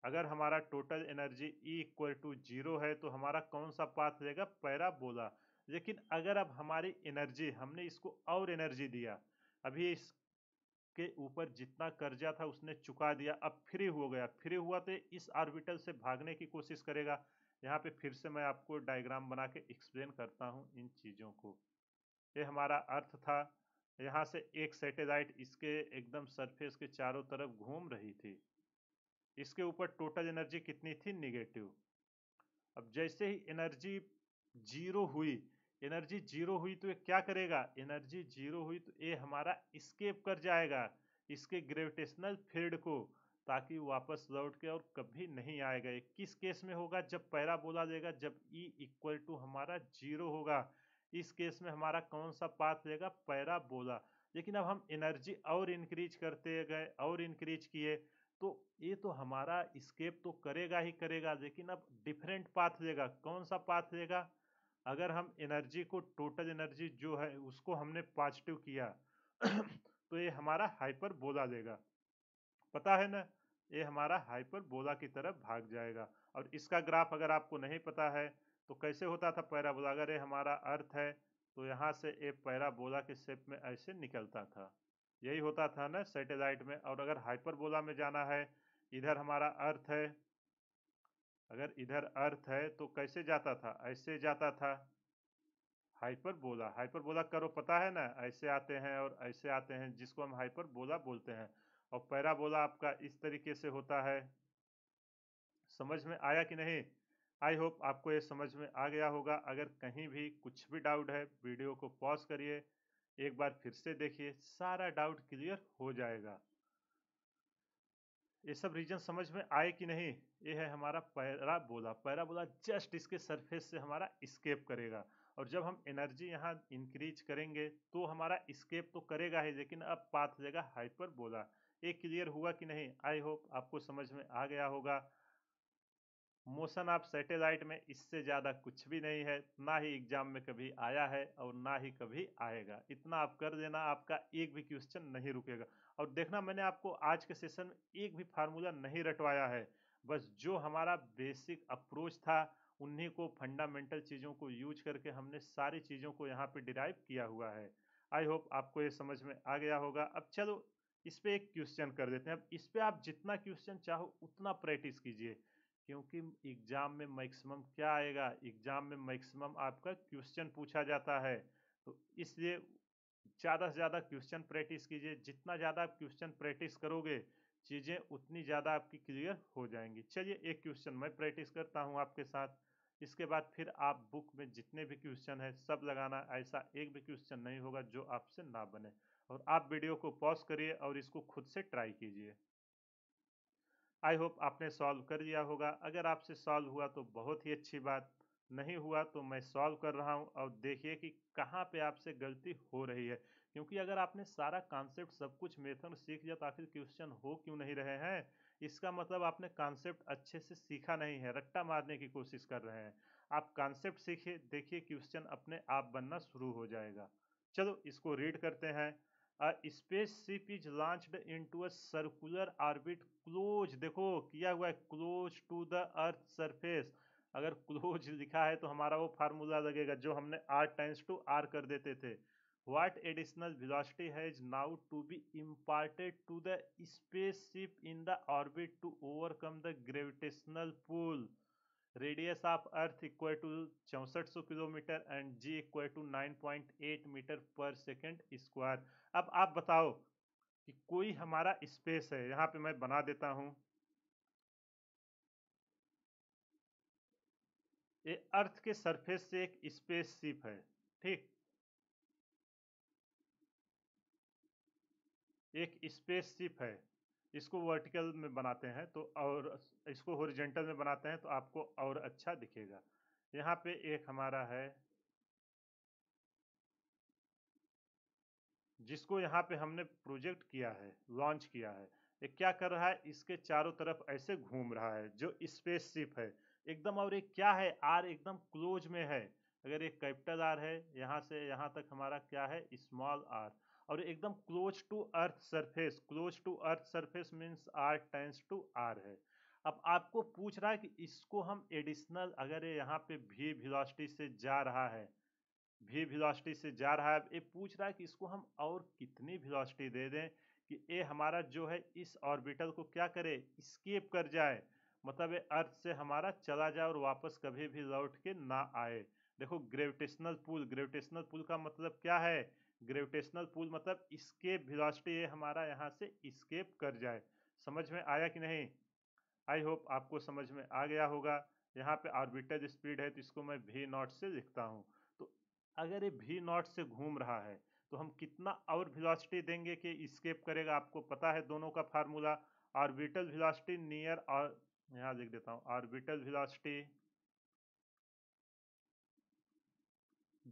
अगर हमारा total energy E equal to zero है तो हमारा कौन सा पाथ लेगा, पैराबोला। लेकिन अगर अब हमारी एनर्जी, हमने इसको और एनर्जी दिया, अभी इसके ऊपर जितना कर्जा था उसने चुका दिया, अब फ्री हो गया, फ्री हुआ तो इस ऑर्बिटल से भागने की कोशिश करेगा। यहाँ पे फिर से मैं आपको डायग्राम बना के एक्सप्लेन करता हूँ इन चीज़ों को। ये हमारा अर्थ था, यहाँ से एक सैटेलाइट इसके एकदम सरफेस के चारों तरफ घूम रही थी, इसके ऊपर टोटल एनर्जी कितनी थी, निगेटिव। अब जैसे ही एनर्जी जीरो हुई, एनर्जी जीरो हुई तो ये क्या करेगा, एनर्जी जीरो हुई तो ये हमारा स्केप कर जाएगा इसके ग्रेविटेशनल फील्ड को, ताकि वापस लौट के और कभी नहीं आएगा। ये किस केस में होगा? जब पैराबोला लेगा, जब E इक्वल टू हमारा 0 होगा, इस केस में हमारा कौन सा पाथ लेगा? पैराबोला। लेकिन अब हम एनर्जी और इंक्रीज करते गए और इंक्रीज किए, तो ये तो हमारा स्केप तो करेगा ही करेगा, लेकिन अब डिफरेंट पाथ लेगा। कौन सा पाथ लेगा? अगर हम एनर्जी को, टोटल एनर्जी जो है उसको हमने पॉजिटिव किया तो ये हमारा हाइपरबोला लेगा, पता है ना? ये हमारा हाइपरबोला की तरफ भाग जाएगा। और इसका ग्राफ अगर आपको नहीं पता है तो कैसे होता था पैराबोला? अगर ये हमारा अर्थ है तो यहाँ से ये पैराबोला के शेप में ऐसे निकलता था, यही होता था ना सैटेलाइट में। और अगर हाइपरबोला में जाना है, इधर हमारा अर्थ है, अगर इधर अर्थ है तो कैसे जाता था? ऐसे जाता था हाइपरबोला। हाइपरबोला करो पता है ना, ऐसे आते हैं और ऐसे आते हैं, जिसको हम हाइपरबोला बोलते हैं। और पैराबोला आपका इस तरीके से होता है। समझ में आया कि नहीं? आई होप आपको ये समझ में आ गया होगा। अगर कहीं भी कुछ भी डाउट है, वीडियो को पॉज करिए, एक बार फिर से देखिए, सारा डाउट क्लियर हो जाएगा। ये सब रीजन समझ में आए कि नहीं? ये है हमारा पैराबोला। पैराबोला जस्ट इसके सरफेस से हमारा स्केप करेगा, और जब हम एनर्जी यहाँ इंक्रीज करेंगे तो हमारा स्केप तो करेगा ही, लेकिन अब पाथ लेगा हाइपरबोला। ये क्लियर हुआ कि नहीं? आई होप आपको समझ में आ गया होगा। मोशन ऑफ सैटेलाइट में इससे ज़्यादा कुछ भी नहीं है, ना ही एग्जाम में कभी आया है और ना ही कभी आएगा। इतना आप कर देना, आपका एक भी क्वेश्चन नहीं रुकेगा। और देखना, मैंने आपको आज के सेशन में एक भी फार्मूला नहीं रटवाया है, बस जो हमारा बेसिक अप्रोच था उन्हीं को, फंडामेंटल चीज़ों को यूज करके हमने सारी चीज़ों को यहाँ पे डिराइव किया हुआ है। आई होप आपको ये समझ में आ गया होगा। अब चलो इस पे एक क्वेश्चन कर देते हैं। अब इस पे आप जितना क्वेश्चन चाहो उतना प्रैक्टिस कीजिए, क्योंकि एग्जाम में मैक्सिमम क्या आएगा? एग्जाम में मैक्सिमम आपका क्वेश्चन पूछा जाता है, तो इसलिए ज़्यादा से ज़्यादा क्वेश्चन प्रैक्टिस कीजिए। जितना ज़्यादा आप क्वेश्चन प्रैक्टिस करोगे, चीज़ें उतनी ज़्यादा आपकी क्लियर हो जाएंगी। चलिए एक क्वेश्चन मैं प्रैक्टिस करता हूँ आपके साथ, इसके बाद फिर आप बुक में जितने भी क्वेश्चन है सब लगाना। ऐसा एक भी क्वेश्चन नहीं होगा जो आपसे ना बने। और आप वीडियो को पॉज करिए और इसको खुद से ट्राई कीजिए। आई होप आपने सॉल्व कर लिया होगा। अगर आपसे सॉल्व हुआ तो बहुत ही अच्छी बात, नहीं हुआ तो मैं सॉल्व कर रहा हूँ, और देखिए कि कहाँ पे आपसे गलती हो रही है। क्योंकि अगर आपने सारा कॉन्सेप्ट, सब कुछ मेथड सीख लिया तो आखिर क्वेश्चन हो क्यों नहीं रहे हैं? इसका मतलब आपने कॉन्सेप्ट अच्छे से सीखा नहीं है, रट्टा मारने की कोशिश कर रहे हैं। आप कॉन्सेप्ट सीखिए, देखिए क्वेश्चन अपने आप बनना शुरू हो जाएगा। चलो इसको रीड करते हैं। A spaceship is launched into a circular orbit close, देखो किया हुआ है, close to the earth surface। अगर close लिखा है तो हमारा वो फार्मूला लगेगा जो हमने r टाइम्स टू r कर देते थे। What additional velocity has now to be imparted to the spaceship in the orbit to overcome the gravitational pull? Radius of earth equal to 6400 kilometre and G equal to 9.8 metre per second square. अब आप बताओ कि कोई हमारा space है, यहाँ पे मैं बना देता हूँ, ये अर्थ के सरफेस से एक स्पेसशिप है, ठीक? एक स्पेसशिप है, इसको वर्टिकल में बनाते हैं तो, और इसको हॉरिजॉन्टल में बनाते हैं तो आपको और अच्छा दिखेगा। यहाँ पे एक हमारा है जिसको यहाँ पे हमने प्रोजेक्ट किया है, लॉन्च किया है। ये क्या कर रहा है? इसके चारों तरफ ऐसे घूम रहा है, जो स्पेसशिप है एकदम। और ये क्या है? आर एकदम क्लोज में है। अगर एक कैपिटल आर है, यहाँ से यहाँ तक हमारा क्या है? Small R. और एकदम close to earth surface, close to earth surface means R tends to R है। अब आपको पूछ रहा है कि इसको हम एडिशनल, अगर ये यहाँ पे भी वेलोसिटी से जा रहा है, भी वेलोसिटी से जा रहा है, ये पूछ रहा है कि इसको हम और कितनी वेलोसिटी दे दें कि ये हमारा जो है इस ऑर्बिटल को क्या करे? स्केप कर जाए, मतलब ये अर्थ से हमारा चला जाए और वापस कभी भी लौट के ना आए। देखो ग्रेविटेशनल पुल, ग्रेविटेशनल पुल का मतलब क्या है? ग्रेविटेशनल पुल मतलब स्केप वेलोसिटी, ये हमारा यहाँ से स्केप कर जाए। समझ में आया कि नहीं? आई होप आपको समझ में आ गया होगा। यहाँ पे ऑर्बिटल स्पीड है तो इसको मैं भी नॉट से लिखता हूँ। तो अगर ये भी नॉट से घूम रहा है तो हम कितना और वेलोसिटी देंगे कि स्केप करेगा? आपको पता है दोनों का फार्मूला। ऑर्बिटल वेलोसिटी नियर, और यहाँ लिख देता हूँ ऑर्बिटल वेलोसिटी,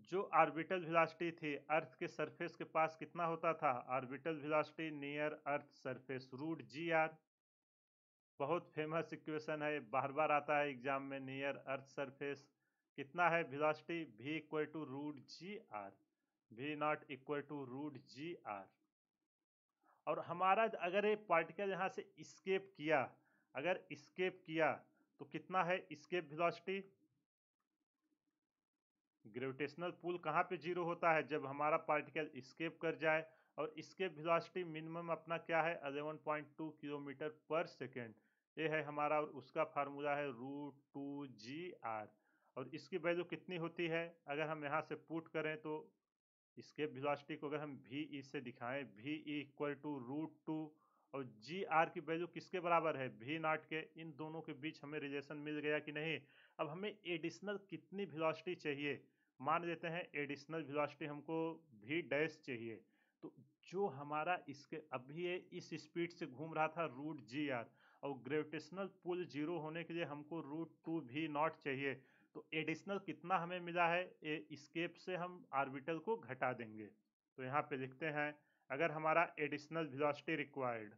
जो ऑर्बिटल वेलोसिटी थी अर्थ के सरफेस के पास कितना होता था, orbital velocity near earth surface root G R. बहुत फेमस इक्वेशन है, बार बार आता है एग्जाम में। नियर अर्थ सरफेस कितना है velocity, v equal to root G R, v naught equal to root G R. और हमारा अगर ये पार्टिकल यहाँ से स्केप किया, अगर स्केप किया तो कितना है स्केप वेलोसिटी। ग्रेविटेशनल पुल कहाँ पे जीरो होता है, जब हमारा पार्टिकल स्केप कर जाए। और स्केप वेलोसिटी मिनिमम अपना क्या है 11.2 किलोमीटर पर सेकेंड, ये है हमारा। और उसका फार्मूला है रूट टू जी आर। और इसकी वैल्यू कितनी होती है, अगर हम यहाँ से पुट करें तो स्केप वेलोसिटी को अगर हम वी ई से दिखाएं, V E equal to root two, और जी आर की वैल्यू किसके बराबर है, वी नॉट के। इन दोनों के बीच हमें रिलेशन मिल गया कि नहीं। अब हमें एडिशनल कितनी वेलोसिटी चाहिए, मान लेते हैं एडिशनल वेलोसिटी हमको वी डैश चाहिए। तो जो हमारा इसके अभी ये इस स्पीड से घूम रहा था रूट जी आर, और ग्रेविटेशनल पुल जीरो होने के लिए हमको रूट टू वी नॉट चाहिए। तो एडिशनल कितना हमें मिला है, स्केप से हम ऑर्बिटल को घटा देंगे। तो यहाँ पे लिखते हैं अगर हमारा एडिशनल वेलोसिटी रिक्वायर्ड,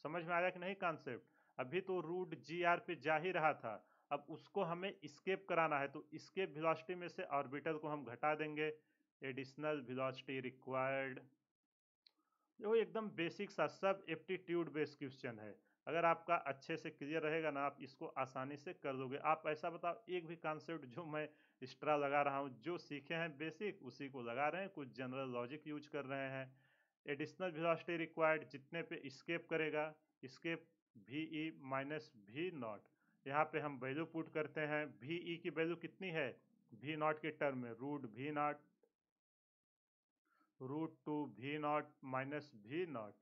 समझ में आया कि नहीं कॉन्सेप्ट। अभी तो रूट जी आर पे जा ही रहा था, अब उसको हमें स्केप कराना है, तो स्केप वेलोसिटी में से ऑर्बिटल को हम घटा देंगे। एडिशनल वेलोसिटी रिक्वायर्ड, वो एकदम बेसिक सा सब एप्टीट्यूड बेस्ड क्वेश्चन है। अगर आपका अच्छे से क्लियर रहेगा ना, आप इसको आसानी से कर लोगे। आप ऐसा बताओ एक भी कॉन्सेप्ट जो मैं एक्स्ट्रा लगा रहा हूँ, जो सीखे हैं बेसिक उसी को लगा रहे हैं, कुछ जनरल लॉजिक यूज कर रहे हैं। एडिशनल वेलोसिटी रिक्वायर्ड जितने पे स्केप करेगा, escape V E minus V naught, यहाँ पे हम वैल्यू पुट करते हैं। वी ई की वैल्यू कितनी है वी नॉट के टर्म में, root V naught, root two V naught minus V naught.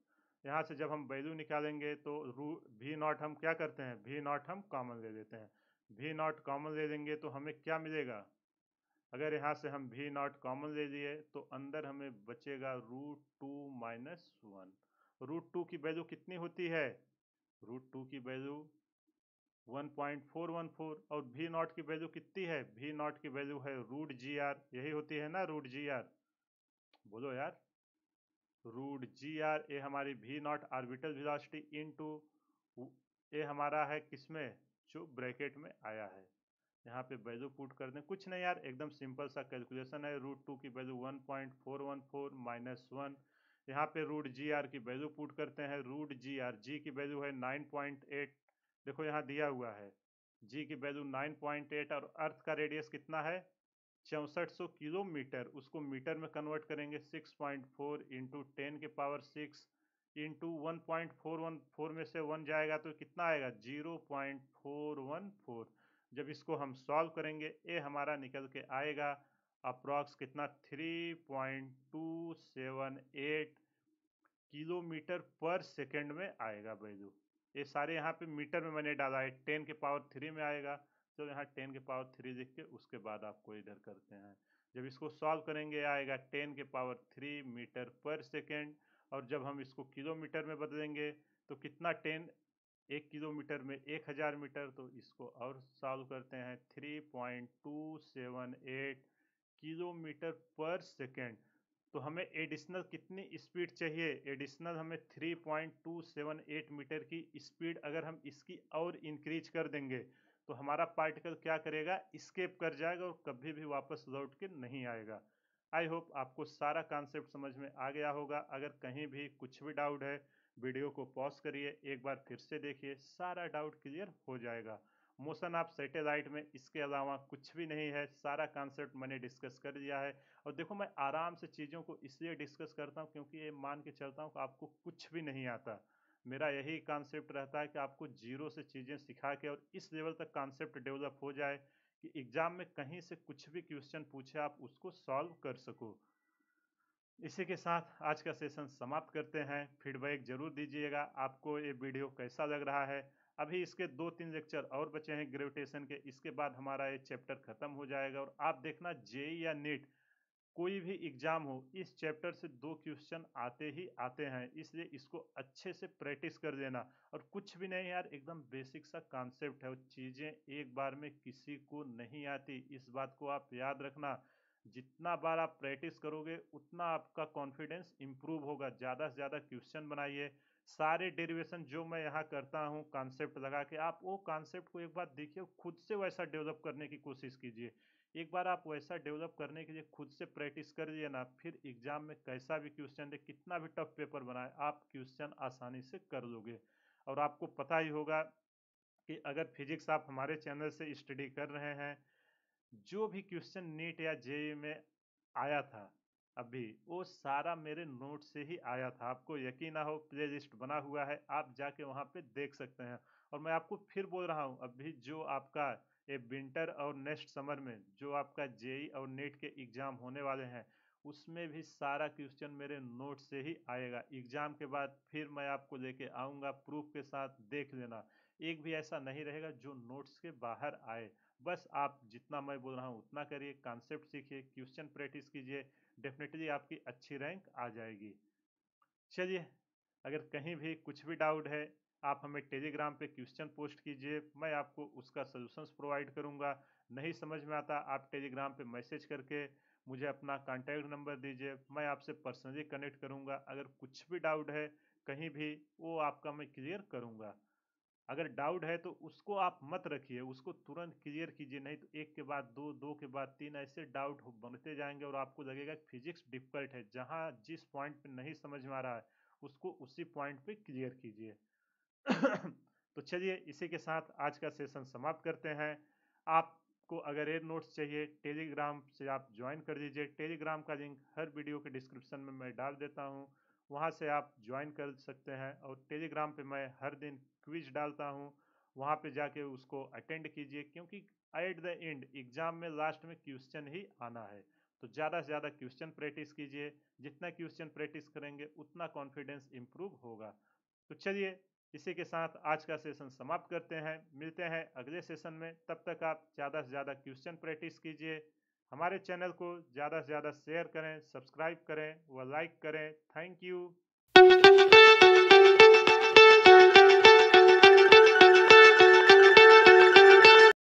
यहाँ से जब हम वैल्यू निकालेंगे तो रूट वी नॉट हम क्या करते हैं, वी नॉट हम कॉमन ले लेते हैं। वी नॉट कॉमन ले लेंगे तो हमें क्या मिलेगा, अगर यहाँ से हम वी नॉट कॉमन ले लिए तो अंदर हमें बचेगा root two minus one. Root two की वैल्यू कितनी होती है, रूट टू की वैल्यू 1.414, और वी नॉट की वैल्यू कितनी है, वी नॉट की वैल्यू है रूट जी आर, यही होती है ना रूट जी आर, बोलो यार। रूट जी आर, ये हमारी V naught orbital velocity into, ये हमारा है किसमें, जो ब्रैकेट में आया है। यहाँ पे वैल्यू पुट कर दें, कुछ नहीं यार, एकदम सिंपल सा कैलकुलेशन है। रूट टू की वैल्यू 1.414 माइनस वन, यहाँ पे रूट जी आर की वैल्यू पुट करते हैं। रूट जी आर, जी की वैल्यू है 9.8, देखो यहाँ दिया हुआ है जी की वैल्यू 9.8, और अर्थ का रेडियस कितना है 6400 किलोमीटर, उसको मीटर में कन्वर्ट करेंगे 6.4 इंटू 10 के पावर 6 इंटू 1.414 में से 1 जाएगा तो कितना आएगा 0.414। जब इसको हम सॉल्व करेंगे ये हमारा निकल के आएगा अप्रॉक्स कितना 3.278 किलोमीटर पर सेकेंड में आएगा वैल्यू। ये सारे यहाँ पे मीटर में मैंने डाला है, 10 के पावर 3 में आएगा। तो यहाँ 10 के पावर 3 लिख के उसके बाद आपको इधर करते हैं। जब इसको सॉल्व करेंगे आएगा 10 के पावर 3 मीटर पर सेकेंड, और जब हम इसको किलोमीटर में बदलेंगे तो कितना 1 किलोमीटर में 1000 मीटर। तो इसको और सॉल्व करते हैं 3.278 किलोमीटर पर सेकेंड। तो हमें एडिशनल कितनी स्पीड चाहिए, एडिशनल हमें 3.278 मीटर की स्पीड अगर हम इसकी और इंक्रीज कर देंगे तो हमारा पार्टिकल क्या करेगा, स्केप कर जाएगा और कभी भी वापस लौट के नहीं आएगा। आई होप आपको सारा कॉन्सेप्ट समझ में आ गया होगा। अगर कहीं भी कुछ भी डाउट है, वीडियो को पॉज करिए, एक बार फिर से देखिए, सारा डाउट क्लियर हो जाएगा। मोशन ऑफ सैटेलाइट में इसके अलावा कुछ भी नहीं है, सारा कॉन्सेप्ट मैंने डिस्कस कर दिया है। और देखो मैं आराम से चीज़ों को इसलिए डिस्कस करता हूँ क्योंकि ये मान के चलता हूँ कि आपको कुछ भी नहीं आता। मेरा यही कॉन्सेप्ट रहता है कि आपको जीरो से चीज़ें सिखा के और इस लेवल तक कॉन्सेप्ट डेवलप हो जाए कि एग्जाम में कहीं से कुछ भी क्वेश्चन पूछे आप उसको सॉल्व कर सको। इसी के साथ आज का सेशन समाप्त करते हैं। फीडबैक जरूर दीजिएगा आपको ये वीडियो कैसा लग रहा है। अभी इसके 2-3 लेक्चर और बचे हैं ग्रेविटेशन के, इसके बाद हमारा ये चैप्टर खत्म हो जाएगा। और आप देखना जेई या नीट कोई भी एग्जाम हो, इस चैप्टर से 2 क्वेश्चन आते ही आते हैं, इसलिए इसको अच्छे से प्रैक्टिस कर देना। और कुछ भी नहीं यार, एकदम बेसिक सा कॉन्सेप्ट है, वो चीज़ें एक बार में किसी को नहीं आती, इस बात को आप याद रखना। जितना बार आप प्रैक्टिस करोगे उतना आपका कॉन्फिडेंस इंप्रूव होगा। ज़्यादा से ज़्यादा क्वेश्चन बनाइए। सारे डेरिवेशन जो मैं यहाँ करता हूँ कॉन्सेप्ट लगा के, आप वो कॉन्सेप्ट को एक बार देखिए, खुद से वैसा डेवलप करने की कोशिश कीजिए। एक बार आप वैसा डेवलप करने के लिए खुद से प्रैक्टिस कर लिए ना, फिर एग्जाम में कैसा भी क्वेश्चन दे, कितना भी टफ पेपर बनाए, आप क्वेश्चन आसानी से कर लोगे। और आपको पता ही होगा कि अगर फिजिक्स आप हमारे चैनल से स्टडी कर रहे हैं, जो भी क्वेश्चन नीट या जेईई में आया था अभी, वो सारा मेरे नोट से ही आया था। आपको यकीन ना हो, प्ले लिस्ट बना हुआ है, आप जाके वहाँ पे देख सकते हैं। और मैं आपको फिर बोल रहा हूँ, अभी जो आपका ये विंटर और नेक्स्ट समर में जो आपका जेईई और नीट के एग्जाम होने वाले हैं, उसमें भी सारा क्वेश्चन मेरे नोट से ही आएगा। एग्जाम के बाद फिर मैं आपको लेके आऊँगा प्रूफ के साथ, देख लेना। एक भी ऐसा नहीं रहेगा जो नोट्स के बाहर आए। बस आप जितना मैं बोल रहा हूँ उतना करिए, कॉन्सेप्ट सीखिए, क्वेश्चन प्रैक्टिस कीजिए, डेफिनेटली आपकी अच्छी रैंक आ जाएगी। चलिए, अगर कहीं भी कुछ भी डाउट है, आप हमें टेलीग्राम पे क्वेश्चन पोस्ट कीजिए, मैं आपको उसका सॉल्यूशंस प्रोवाइड करूंगा। नहीं समझ में आता, आप टेलीग्राम पे मैसेज करके मुझे अपना कॉन्टैक्ट नंबर दीजिए, मैं आपसे पर्सनली कनेक्ट करूंगा। अगर कुछ भी डाउट है कहीं भी, वो आपका मैं क्लियर करूंगा। अगर डाउट है तो उसको आप मत रखिए, उसको तुरंत क्लियर कीजिए, नहीं तो एक के बाद दो, दो के बाद तीन, ऐसे डाउट बनते जाएंगे और आपको लगेगा फिजिक्स डिफिकल्ट है। जहां जिस पॉइंट पे नहीं समझ में आ रहा है, उसको उसी पॉइंट पे क्लियर कीजिए। तो चलिए, इसी के साथ आज का सेशन समाप्त करते हैं। आपको अगर ये नोट्स चाहिए, टेलीग्राम से आप ज्वाइन कर लीजिए। टेलीग्राम का लिंक हर वीडियो के डिस्क्रिप्शन में मैं डाल देता हूँ, वहाँ से आप ज्वाइन कर सकते हैं। और टेलीग्राम पे मैं हर दिन क्विज डालता हूँ, वहाँ पे जाके उसको अटेंड कीजिए, क्योंकि एट द एंड एग्जाम में लास्ट में क्वेश्चन ही आना है। तो ज़्यादा से ज़्यादा क्वेश्चन प्रैक्टिस कीजिए, जितना क्वेश्चन प्रैक्टिस करेंगे उतना कॉन्फिडेंस इम्प्रूव होगा। तो चलिए, इसी के साथ आज का सेशन समाप्त करते हैं। मिलते हैं अगले सेशन में, तब तक आप ज़्यादा से ज़्यादा क्वेश्चन प्रैक्टिस कीजिए। हमारे चैनल को ज़्यादा से ज़्यादा शेयर करें, सब्सक्राइब करें व लाइक करें। Thank you.